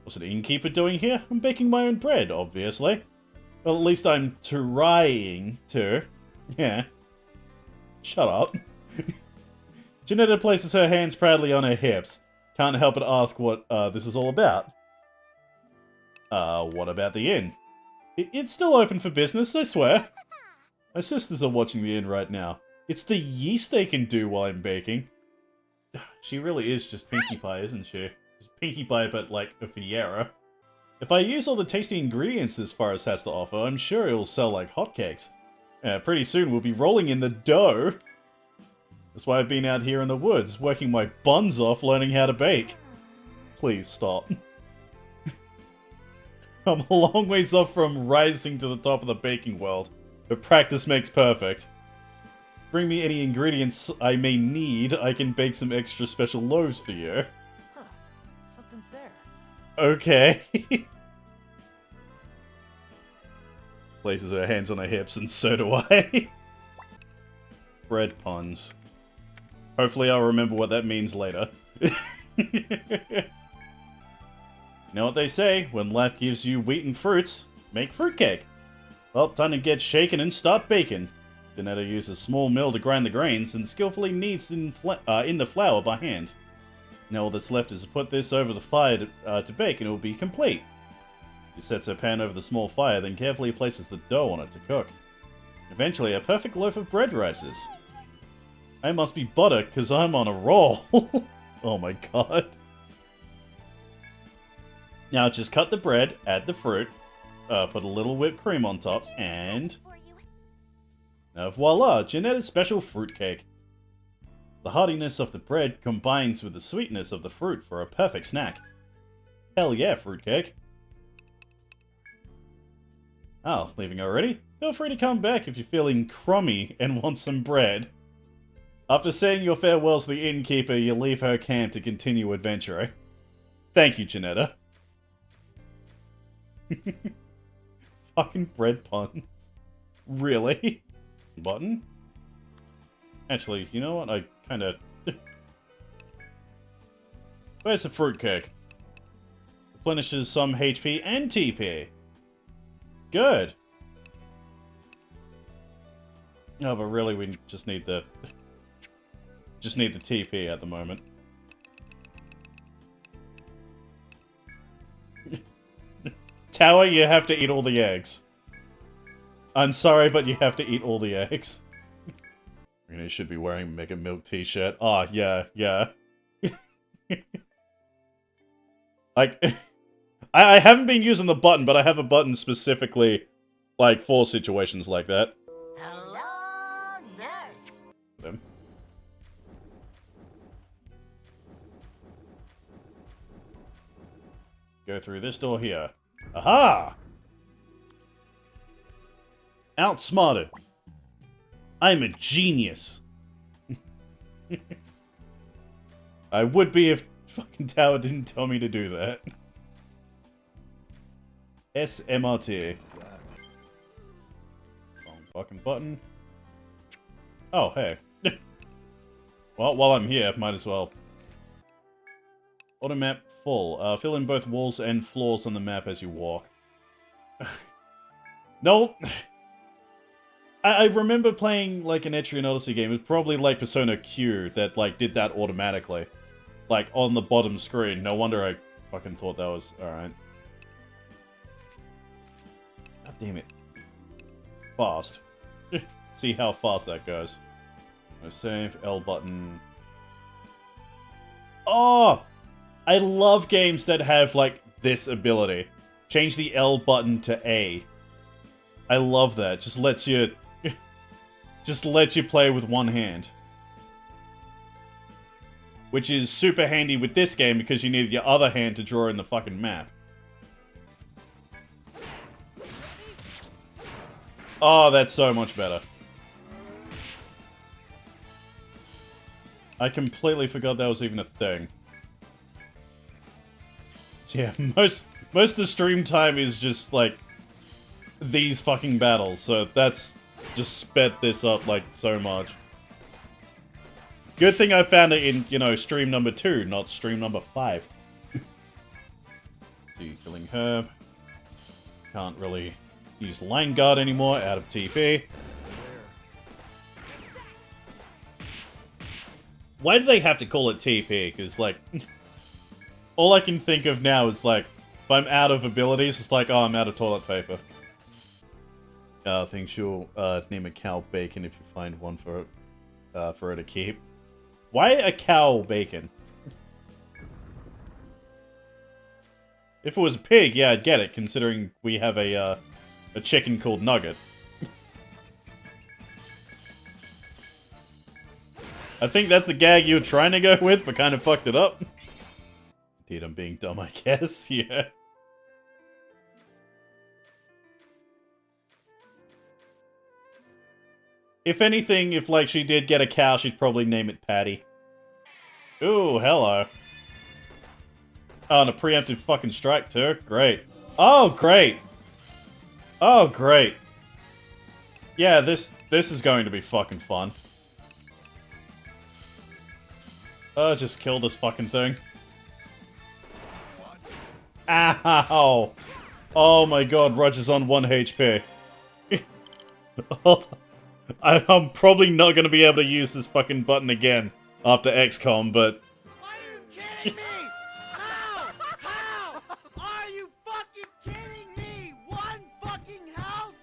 A: What's an innkeeper doing here? I'm baking my own bread, obviously. Well, at least I'm trying to. Yeah. Shut up. Janetta places her hands proudly on her hips. Can't help but ask what this is all about. What about the inn? It's still open for business, I swear. My sisters are watching the inn right now. It's the yeast they can do while I'm baking. She really is just Pinkie Pie, isn't she? Just Pinkie Pie, but like a Fiera. If I use all the tasty ingredients this forest has to offer, I'm sure it'll sell like hotcakes. Pretty soon we'll be rolling in the dough. That's why I've been out here in the woods, working my buns off learning how to bake. Please stop. I'm a long ways off from rising to the top of the baking world, but practice makes perfect. Bring me any ingredients I may need, I can bake some extra special loaves for you.
F: Huh. Something's there.
A: Okay. Places her hands on her hips, and so do I. Bread puns. Hopefully I'll remember what that means later. Know what they say, when life gives you wheat and fruits, make fruitcake. Well, time to get shaken and start baking. Janetta uses a small mill to grind the grains and skillfully kneads in the flour by hand. Now all that's left is to put this over the fire to bake and it will be complete. She sets her pan over the small fire, then carefully places the dough on it to cook. Eventually, a perfect loaf of bread rises. I must be butter, because I'm on a roll. Oh my god. Now just cut the bread, add the fruit, put a little whipped cream on top, and... now voila, Janetta's special fruitcake. The heartiness of the bread combines with the sweetness of the fruit for a perfect snack. Hell yeah, fruitcake. Oh, leaving already? Feel free to come back if you're feeling crummy and want some bread. After saying your farewells to the innkeeper, you leave her camp to continue adventuring. Thank you, Janetta. Fucking bread puns. Really? Button? Actually, you know what? I kinda... Where's the fruitcake? Replenishes some HP and TP. Good. No, but really we just need the... just need the TP at the moment. Tower, you have to eat all the eggs. I'm sorry, but you have to eat all the eggs. You should be wearing a Mega Milk t-shirt. Oh, yeah, yeah. Like, I haven't been using the button, but I have a button specifically, like, for situations like that.
C: Hello, nurse.
A: Them. Go through this door here. Aha! Outsmarted. I'm a genius. I would be if fucking Tower didn't tell me to do that. SMRT. Wrong fucking button. Oh, hey. Well, while I'm here, might as well. Auto map full. Fill in both walls and floors on the map as you walk. No. I remember playing, like, an Etrian Odyssey game. It was probably, like, Persona Q that, like, did that automatically. Like, on the bottom screen. No wonder I fucking thought that was... alright. God damn it. Fast. See how fast that goes. No save, L button. Oh! I love games that have, like, this ability. Change the L button to A. I love that. Just lets you... just lets you play with one hand. which is super handy with this game because you need your other hand to draw in the fucking map. Oh, that's so much better. I completely forgot that was even a thing. So yeah, most of the stream time is just, like, these fucking battles, so that's just sped this up, like, so much. Good thing I found it in, you know, stream number 2, not stream number 5. So you're killing Herb. Can't really use Line Guard anymore, out of TP. Why do they have to call it TP? Because, like, all I can think of now is, like, if I'm out of abilities, it's like, oh, I'm out of toilet paper. I think she'll name a cow Bacon if you find one for her to keep. Why a cow Bacon? If it was a pig, yeah, I'd get it, considering we have a chicken called Nugget. I think that's the gag you were trying to go with, but kind of fucked it up. Indeed, I'm being dumb, I guess, yeah. If anything, if, like, she did get a cow, she'd probably name it Patty. Ooh, hello. Oh, and a preemptive fucking strike, too? Great. Oh, great! Oh, great. Yeah, this is going to be fucking fun. Just kill this fucking thing. Ow! Oh my god, Roger's on 1 HP. Hold on. I'm probably not going to be able to use this fucking button again after XCOM, but...
F: Are you kidding me? How? How? Are you fucking kidding me? 1 fucking health?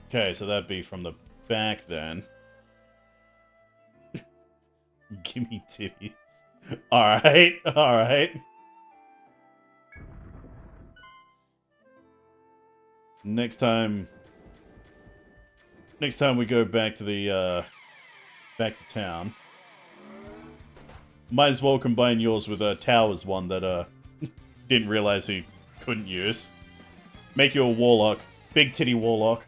A: Okay, so that'd be from the back then. Gimme titties. Alright, alright. Next time we go back to the, back to town. Might as well combine yours with, Tower's one that, didn't realize he couldn't use. Make you a Warlock. Big titty Warlock.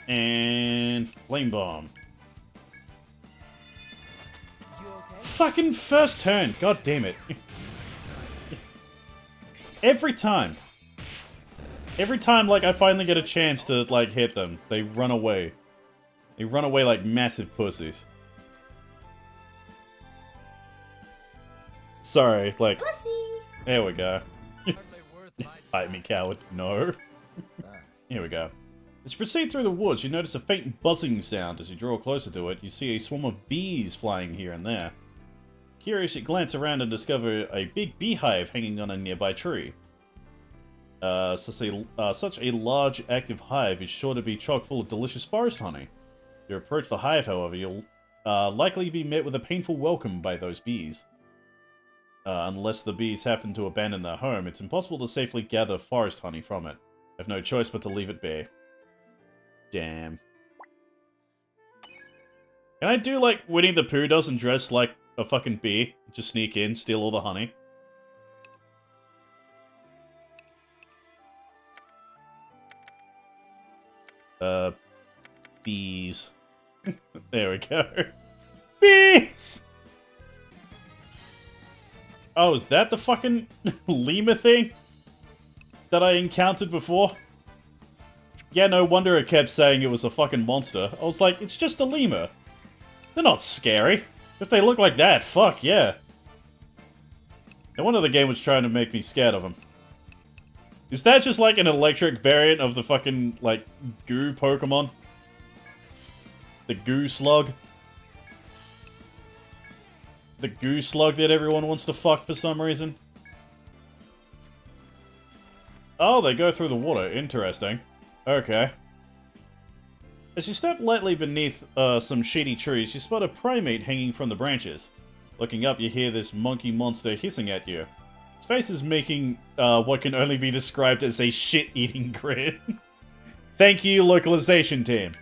A: And Flame Bomb.
F: You okay?
A: Fucking first turn, god damn it. Every time. Every time, like, I finally get a chance to, like, hit them, they run away. They run away like massive pussies. Sorry, like... Pussy! There we go. Fight me, coward. No. Here we go. As you proceed through the woods, you notice a faint buzzing sound. As you draw closer to it, you see a swarm of bees flying here and there. Curious, you glance around and discover a big beehive hanging on a nearby tree. Such a large, active hive is sure to be chock full of delicious forest honey. If you approach the hive, however, you'll likely be met with a painful welcome by those bees. Unless the bees happen to abandon their home, it's impossible to safely gather forest honey from it. You have no choice but to leave it be. Damn. Can I do like Winnie the Pooh does and dress like a fucking bee? Just sneak in, steal all the honey? Bees. There we go. Bees! Oh, is that the fucking lemur thing that I encountered before? Yeah, no wonder it kept saying it was a fucking monster. I was like, it's just a lemur. They're not scary. If they look like that, fuck yeah. No wonder the game was trying to make me scared of them. Is that just like an electric variant of the fucking, like, goo Pokemon? The goo slug? The goo slug that everyone wants to fuck for some reason? Oh, they go through the water. Interesting. Okay. As you step lightly beneath some shady trees, you spot a primate hanging from the branches. Looking up, you hear this monkey monster hissing at you. Its face is making what can only be described as a shit-eating grin. Thank you, localization team.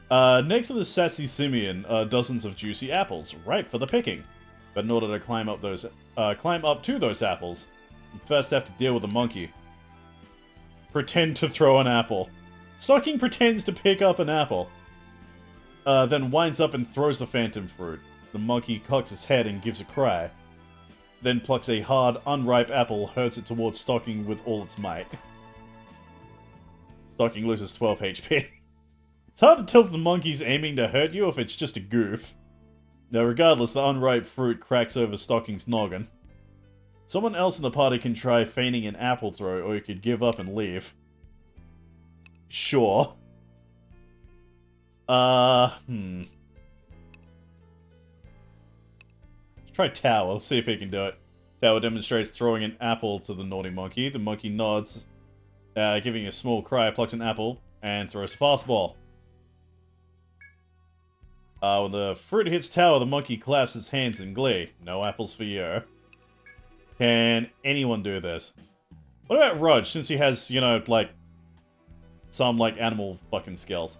A: Next to the sassy simian are dozens of juicy apples, ripe for the picking. But in order to climb up to those apples, you first have to deal with the monkey. Pretend to throw an apple. Stocking pretends to pick up an apple. Then winds up and throws the phantom fruit. The monkey cocks his head and gives a cry. Then plucks a hard, unripe apple, hurls it towards Stocking with all its might. Stocking loses 12 HP. It's hard to tell if the monkey's aiming to hurt you or if it's just a goof. Now, regardless, the unripe fruit cracks over Stocking's noggin. Someone else in the party can try feigning an apple throw, or you could give up and leave. Sure. Let's try Tower, let's see if he can do it. Tower demonstrates throwing an apple to the naughty monkey. The monkey nods, giving a small cry, plucks an apple, and throws a fastball. When the fruit hits Tower, the monkey claps his hands in glee. No apples for you. Can anyone do this? What about Rudge, since he has, you know, like, some, like, animal fucking skills?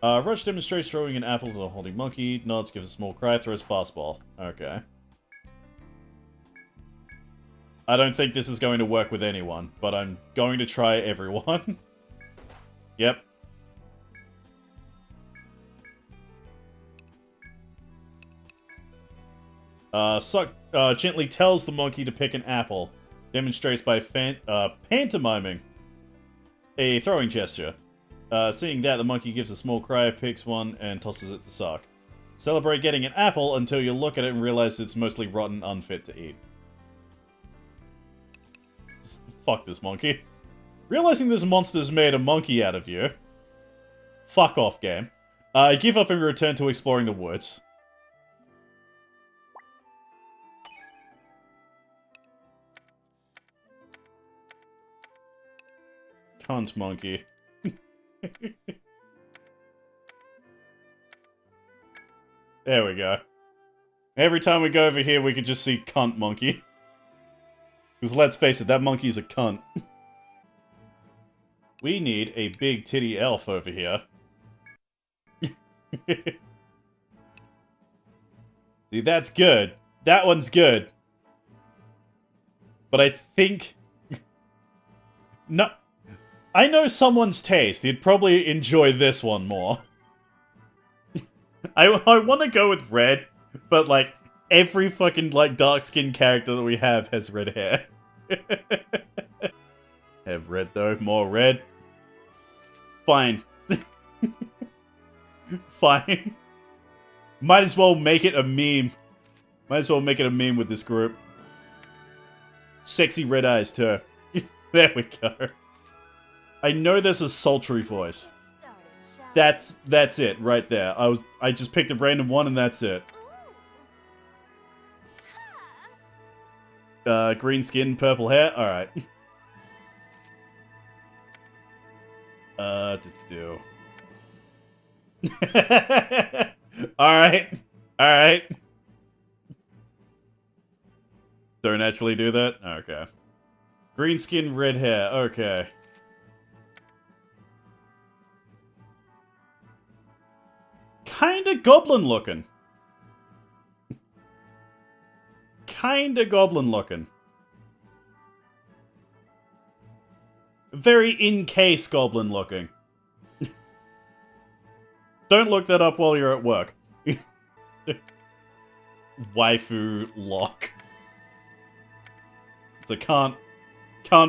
A: Rudge demonstrates throwing an apple to the holding monkey, nods, gives a small cry, throws fastball. Okay. I don't think this is going to work with anyone, but I'm going to try everyone. Yep. Suck gently tells the monkey to pick an apple. Demonstrates by pantomiming a throwing gesture. Seeing that, the monkey gives a small cry, picks one, and tosses it to Suck. Celebrate getting an apple until you look at it and realize it's mostly rotten, unfit to eat. Just fuck this monkey. Realizing this monster's made a monkey out of you. Fuck off, game. Give up and return to exploring the woods. Cunt monkey. There we go. Every time we go over here, we can just see cunt monkey. Because let's face it, that monkey's a cunt. We need a big titty elf over here. See, that's good. That one's good. But I think... No... I know someone's taste. He'd probably enjoy this one more. I want to go with red, but, like, every fucking, like, dark-skinned character that we have has red hair. Have red, though. More red. Fine. Fine. Might as well make it a meme. Might as well make it a meme with this group. Sexy red eyes, too. There we go. I know there's a sultry voice. That's it right there. I just picked a random one and that's it. Green skin, purple hair. All right. Do. All right. All right. Don't actually do that. Okay. Green skin, red hair. Okay. Kinda goblin looking. Kinda goblin looking. Very in-case goblin looking. Don't look that up while you're at work. Waifu lock. So can't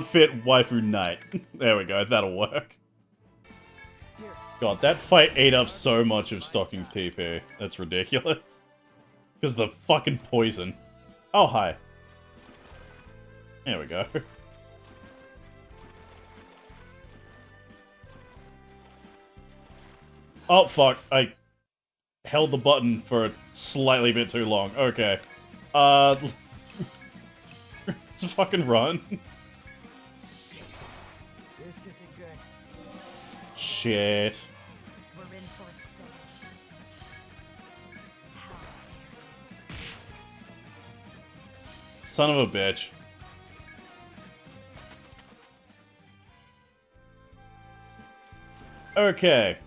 A: fit waifu knight. There we go, that'll work. God, that fight ate up so much of Stocking's TP. That's ridiculous. Because of the fucking poison. Oh, hi. There we go. Oh, fuck. I held the button for a slightly bit too long. Okay. Let's fucking run.
F: This isn't good.
A: Shit.
C: We're in for a storm. How dare you.
A: Son of a bitch. Okay.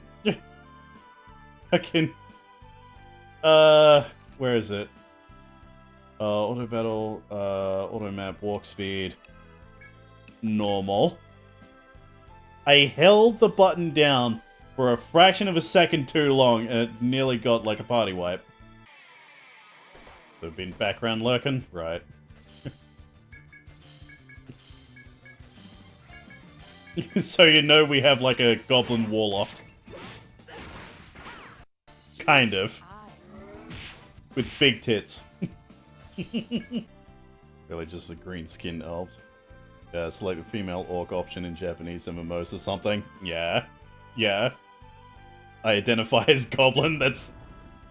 A: I can... where is it? Auto battle, auto map, walk speed, normal. I held the button down for a fraction of a second too long, and it nearly got like a party wipe. So been background lurking? Right. So you know we have like a goblin warlock. Kind of. With big tits. Really just a green skin elf. Yeah, select the female orc option in Japanese MMOs or something. Yeah. Yeah. I identify as goblin, that's...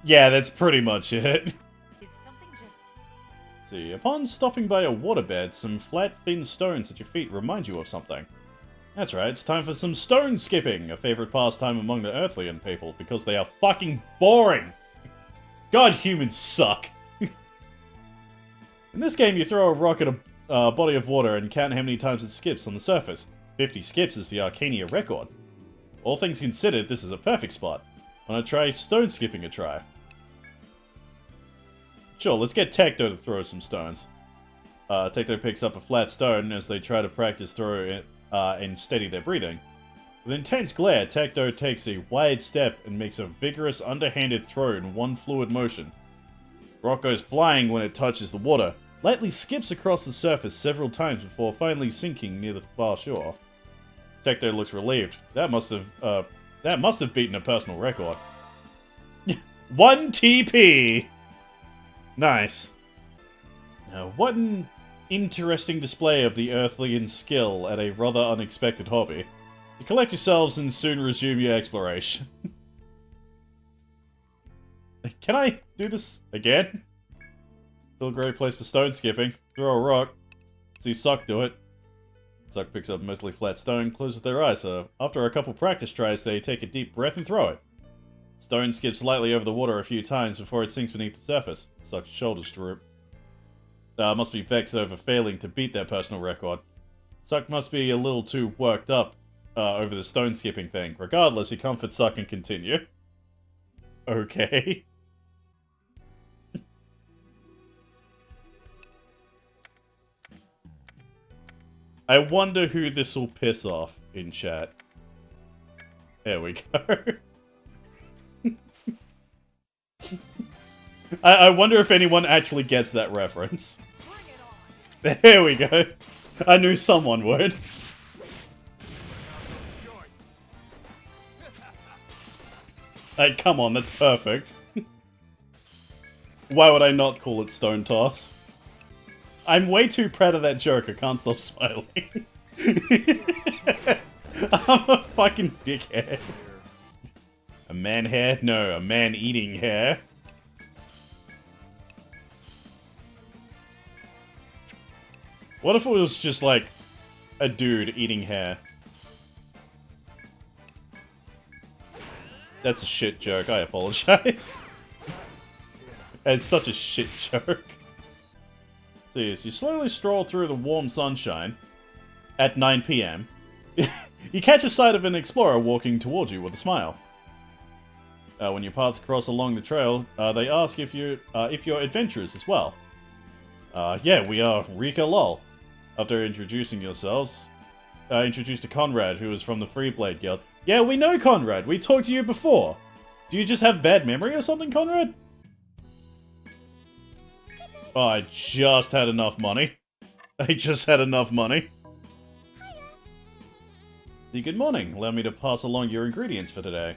A: Yeah, that's pretty much it.
G: Did something just...
A: See, upon stopping by a waterbed, some flat, thin stones at your feet remind you of something. That's right, it's time for some stone skipping, a favorite pastime among the Earthlian people, because they are fucking boring! God, humans suck! In this game, you throw a rock at a body of water and count how many times it skips on the surface. 50 skips is the Arcania record. All things considered, this is a perfect spot. Wanna try stone skipping a try? Sure, let's get Tecto to throw some stones. Tecto picks up a flat stone as they try to practice throw it and steady their breathing. With intense glare, Tecto takes a wide step and makes a vigorous underhanded throw in one fluid motion. Rock goes flying when it touches the water, lightly skips across the surface several times before finally sinking near the far shore. Tecto looks relieved. That must have beaten a personal record. 1 TP! Nice. Now, what an interesting display of the Earthlian skill at a rather unexpected hobby. You collect yourselves and soon resume your exploration. Can I do this again? Still a great place for stone skipping. Throw a rock. See Suck do it. Suck picks up mostly flat stone, closes their eyes, so after a couple practice tries, they take a deep breath and throw it. Stone skips lightly over the water a few times before it sinks beneath the surface. Suck's shoulders droop. Must be vexed over failing to beat their personal record. Suck must be a little too worked up over the stone skipping thing. Regardless, you comfort Suck and continue. Okay. I wonder who this will piss off in chat. There we go. I wonder if anyone actually gets that reference. There we go. I knew someone would. Hey, come on, that's perfect. Why would I not call it Stone Toss? I'm way too proud of that joke, I can't stop smiling. I'm a fucking dickhead. A man hair? No, a man eating hair. What if it was just like a dude eating hair? That's a shit joke, I apologize. It's such a shit joke. See, as you slowly stroll through the warm sunshine at 9 PM, you catch a sight of an explorer walking towards you with a smile. When your paths cross along the trail, they ask if you're adventurers as well. Yeah, we are Rika Lol. After introducing yourselves, introduced to Conrad, who is from the Freeblade Guild. Yeah, we know Conrad. We talked to you before. Do you just have bad memory or something, Conrad? Oh, I just had enough money. I just had enough money. See, good morning. Allow me to pass along your ingredients for today.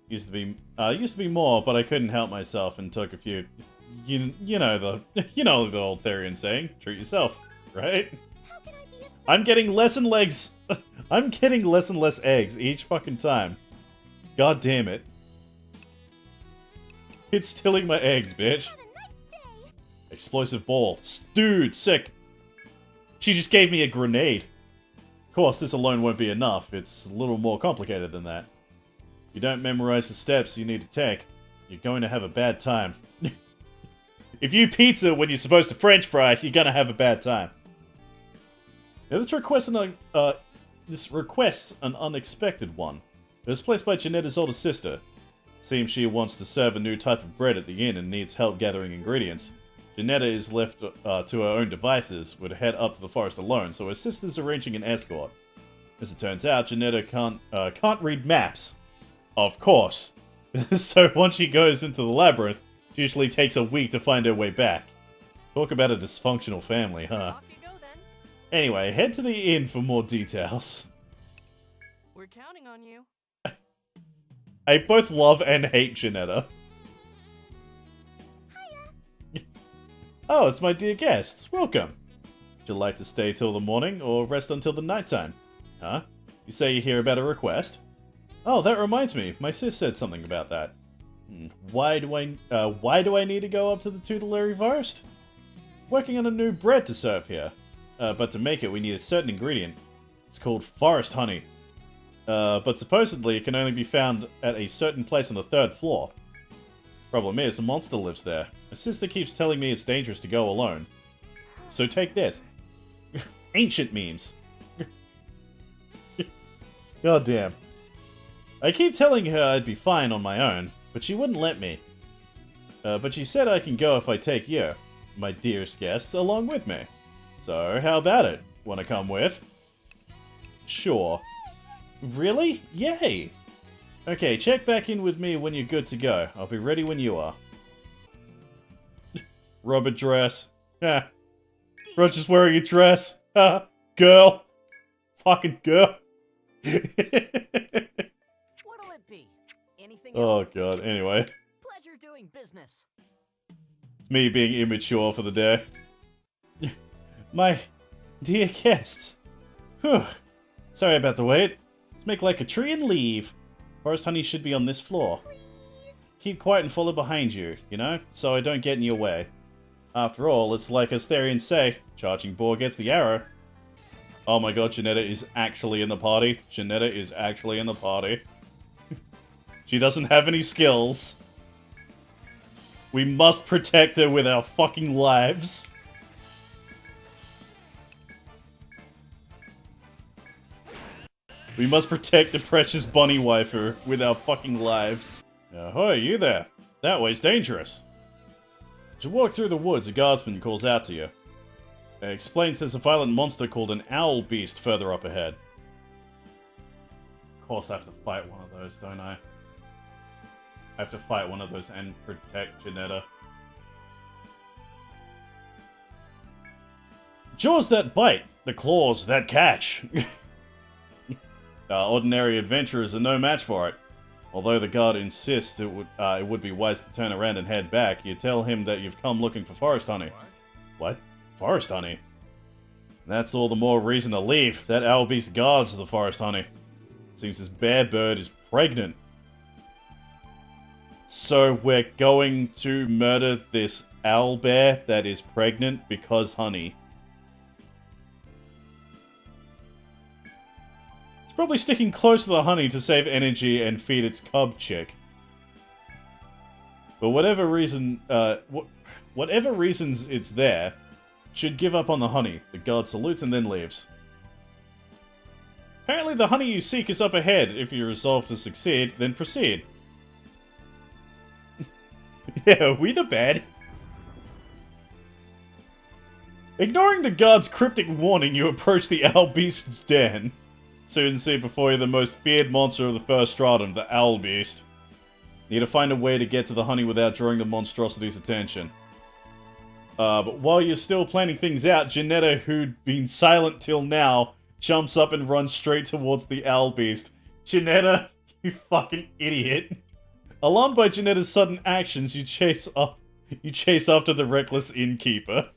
A: Used to be more, but I couldn't help myself and took a few. You know the old Therian saying, treat yourself, right? I'm getting less and less. I'm getting less and less eggs each fucking time. God damn it! It's stealing my eggs, bitch. Explosive ball, dude, sick. She just gave me a grenade. Of course, this alone won't be enough. It's a little more complicated than that. You don't memorize the steps you need to take, you're going to have a bad time. If you pizza when you're supposed to French fry, you're gonna have a bad time. Now this requests an unexpected one. It was placed by Janetta's older sister. Seems she wants to serve a new type of bread at the inn and needs help gathering ingredients. Janetta is left to her own devices, would head up to the forest alone, so her sister's arranging an escort. As it turns out, Janetta can't read maps. Of course. So once she goes into the labyrinth, it usually takes a week to find her way back. Talk about a dysfunctional family, huh?
G: Off you go then.
A: Anyway, head to the inn for more details.
G: We're counting on you.
A: I both love and hate Janetta. Oh, it's my dear guests. Welcome. Would you like to stay till the morning or rest until the nighttime? Huh? You say you hear about a request? Oh, that reminds me. My sis said something about that. Why do I need to go up to the tutelary forest? Working on a new bread to serve here. But to make it, we need a certain ingredient. It's called forest honey. But supposedly it can only be found at a certain place on the 3rd floor. Problem is, a monster lives there. My sister keeps telling me it's dangerous to go alone. So take this. Ancient memes. God damn. I keep telling her I'd be fine on my own, but she wouldn't let me. But she said I can go if I take you, my dearest guests, along with me. So, how about it? Wanna come with? Sure. Really? Yay! Okay, check back in with me when you're good to go. I'll be ready when you are. Rubber dress. Ha. Roger's wearing a dress. Ha. Girl. Fucking girl.
F: What'll it be? Anything
A: Oh
F: else?
A: god, anyway.
F: Pleasure doing business.
A: It's me being immature for the day. My dear guests. Whew. Sorry about the wait. Let's make like a tree and leave. Forest honey should be on this floor. Keep quiet and follow behind you, you know, so I don't get in your way. After all, it's like Asterians say, charging boar gets the arrow. Oh my god, Janetta is actually in the party. Janetta is actually in the party. She doesn't have any skills. We must protect her with our fucking lives. We must protect the precious bunny waifu with our fucking lives. Ahoy, you there. That way's dangerous. As you walk through the woods, a guardsman calls out to you. It explains there's a violent monster called an owl beast further up ahead. Of course I have to fight one of those, don't I? I have to fight one of those and protect Janetta. Jaws that bite, the claws that catch. Ordinary adventurers are no match for it. Although the guard insists it would be wise to turn around and head back, you tell him that you've come looking for forest honey. What? Forest honey? That's all the more reason to leave. That owl beast guards the forest honey. Seems this bear bird is pregnant. So we're going to murder this owl bear that is pregnant because honey. It's probably sticking close to the honey to save energy and feed its cub chick. But whatever reason, whatever reasons it's there, should give up on the honey. The guard salutes and then leaves. Apparently the honey you seek is up ahead. If you resolve to succeed, then proceed. Yeah, we the bad. Ignoring the guard's cryptic warning, you approach the owl beast's den. Soon see before you the most feared monster of the first stratum, the owl beast. Need to find a way to get to the honey without drawing the monstrosity's attention. But while you're still planning things out, Janetta, who'd been silent till now, jumps up and runs straight towards the owl beast. Janetta, you fucking idiot. Alarmed by Janetta's sudden actions, you chase after the reckless innkeeper.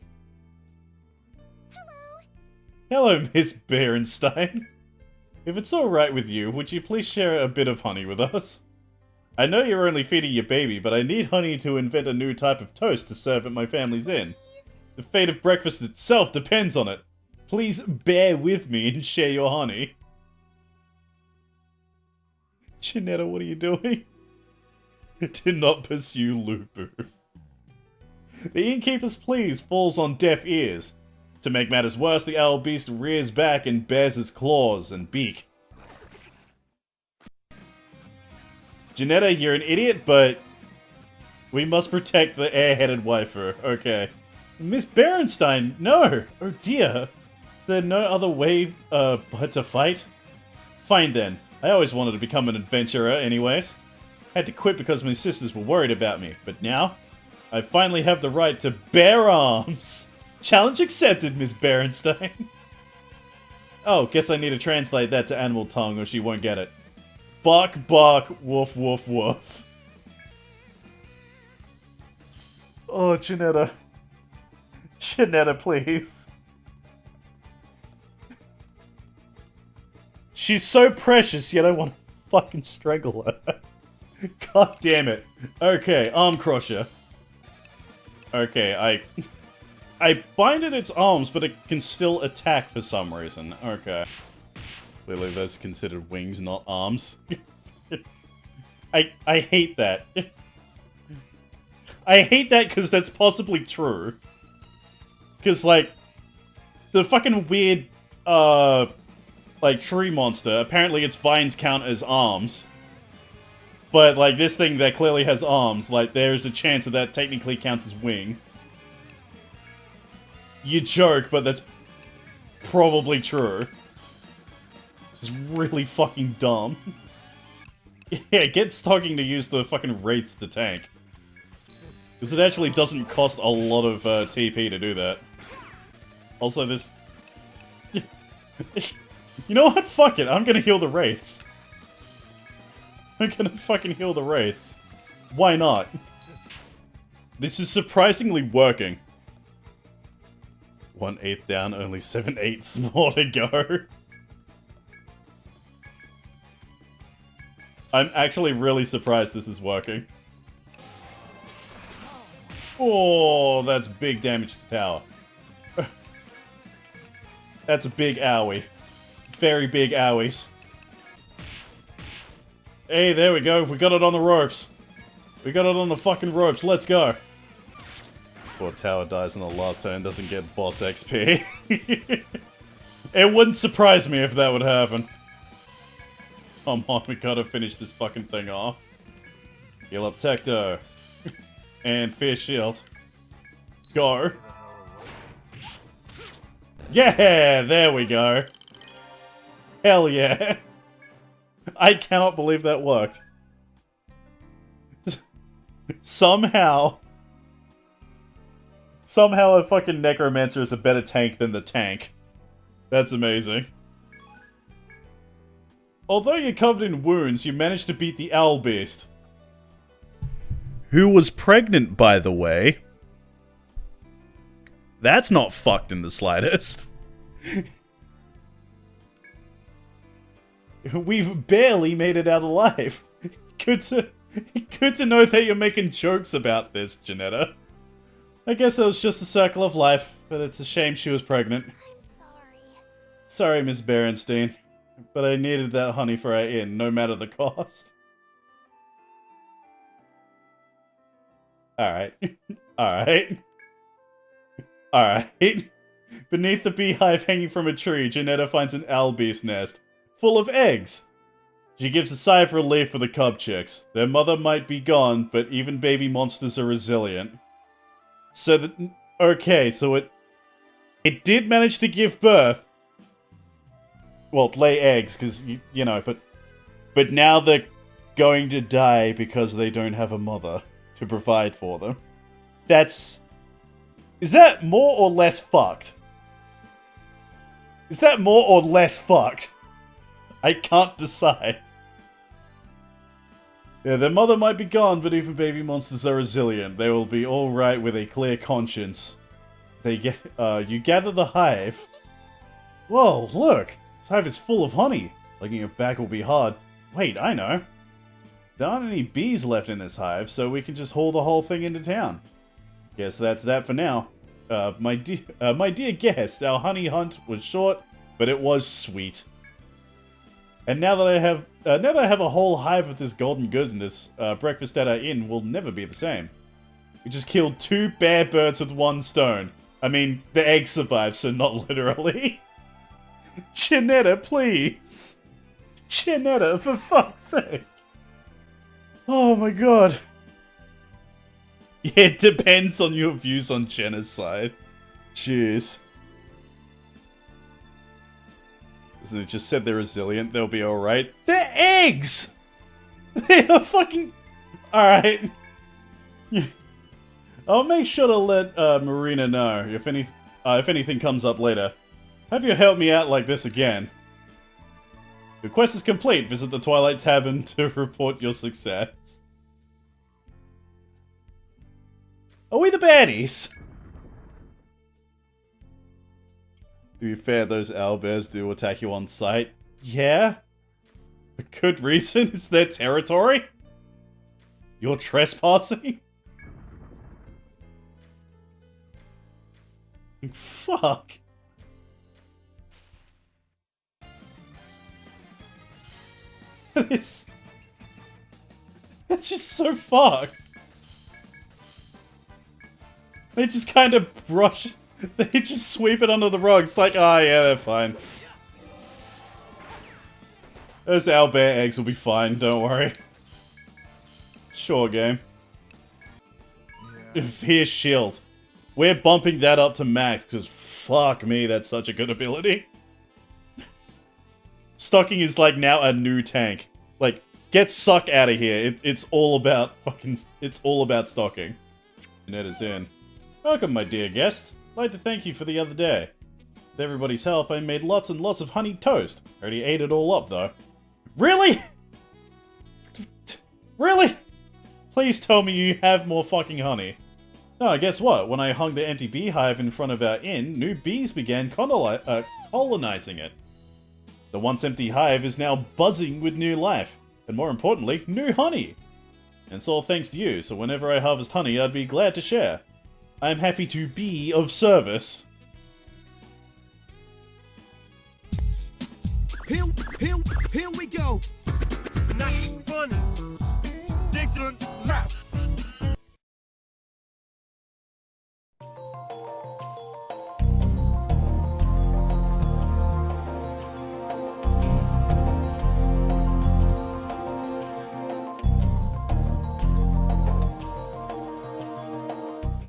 A: Hello, Miss Berenstein. If it's alright with you, would you please share a bit of honey with us? I know you're only feeding your baby, but I need honey to invent a new type of toast to serve at my family's inn. The fate of breakfast itself depends on it. Please bear with me and share your honey. Janetta, what are you doing? Do not pursue Lupu. The innkeeper's pleas falls on deaf ears. To make matters worse, the owl beast rears back and bares its claws and beak. Janetta, you're an idiot, but we must protect the airheaded waifu. Okay. Miss Berenstein, no! Oh dear. Is there no other way, but to fight? Fine then. I always wanted to become an adventurer anyways. Had to quit because my sisters were worried about me, but now I finally have the right to bear arms. Challenge accepted, Miss Berenstein. Oh, guess I need to translate that to animal tongue or she won't get it. Bark, bark, woof, woof, woof. Oh, Janetta. Janetta, please. She's so precious, yet I want to fucking strangle her. God damn it. Okay, arm crusher. Okay, I bind at its arms, but it can still attack for some reason. Okay. Clearly those are considered wings, not arms. I hate that. I hate that because that's possibly true. Because, like, the fucking weird, like, tree monster, apparently its vines count as arms. But, like, this thing that clearly has arms, like, there's a chance that that technically counts as wings. You joke, but that's probably true. It's really fucking dumb. Yeah, get Stocking to use the fucking wraiths to tank. Because it actually doesn't cost a lot of TP to do that. Also, this... You know what? Fuck it, I'm gonna heal the wraiths. I'm gonna fucking heal the wraiths. Why not? This is surprisingly working. 1/8 down, only 7/8 more to go. I'm actually really surprised this is working. Oh, that's big damage to tower. That's a big owie. Very big owies. Hey, there we go. We got it on the ropes. We got it on the fucking ropes. Let's go. Before tower dies on the last turn, doesn't get boss XP. It wouldn't surprise me if that would happen. Come on, we gotta finish this fucking thing off. Heal up Tecto. And Fear Shield. Go. Yeah, there we go. Hell yeah. I cannot believe that worked. Somehow a fucking Necromancer is a better tank than the tank. That's amazing. Although you're covered in wounds, you managed to beat the Owl Beast. Who was pregnant, by the way. That's not fucked in the slightest. We've barely made it out alive. Good to know that you're making jokes about this, Janetta. I guess it was just a circle of life, but it's a shame she was pregnant.
H: I'm sorry.
A: Sorry, Miss Berenstein, but I needed that honey for our inn, no matter the cost. Alright. Alright. Alright. Beneath the beehive hanging from a tree, Janetta finds an owl beast nest, full of eggs. She gives a sigh of relief for the cub chicks. Their mother might be gone, but even baby monsters are resilient. So that... Okay, so it did manage to give birth. Well, lay eggs, because, you know, but now they're going to die because they don't have a mother to provide for them. That's... Is that more or less fucked? Is that more or less fucked? I can't decide. Yeah, their mother might be gone, but even baby monsters are resilient. They will be alright with a clear conscience. You gather the hive. Whoa, look! This hive is full of honey. Looking it back will be hard. Wait, I know. There aren't any bees left in this hive, so we can just haul the whole thing into town. Guess that's that for now. My dear guest, our honey hunt was short, but it was sweet. And now that I have a whole hive of this golden goodness, breakfast at our inn will never be the same. We just killed 2 bare birds with 1 stone. I mean, the egg survived, so not literally. Janetta, please! Janetta, for fuck's sake! Oh my god. Yeah, it depends on your views on genocide. Jeez. They just said they're resilient, they'll be alright. They're eggs! They are fucking... Alright. I'll make sure to let Marina know if anything comes up later. Hope you help me out like this again. Your quest is complete. Visit the Twilight Tavern to report your success. Are we the baddies? To be fair, those owlbears do attack you on sight. Yeah? A good reason? It's their territory? You're trespassing? Fuck. It's just so fucked. They just kind of brush... They just sweep it under the rug. It's like, ah, yeah, they're fine. Those owlbear eggs will be fine, don't worry. Sure, game. Fierce shield. We're bumping that up to max, because fuck me, that's such a good ability. Stocking is like now a new tank. Like, get Suck out of here. It's all about fucking... It's all about stocking. Net is in. Welcome, my dear guests. I'd like to thank you for the other day. With everybody's help, I made lots and lots of honey toast. Already ate it all up, though. Really? Really? Please tell me you have more fucking honey. No, guess what? When I hung the empty beehive in front of our inn, new bees began colonizing it. The once empty hive is now buzzing with new life, and more importantly, new honey. And it's all thanks to you, so whenever I harvest honey, I'd be glad to share. I am happy to be of service.
F: Here we go. Not funny.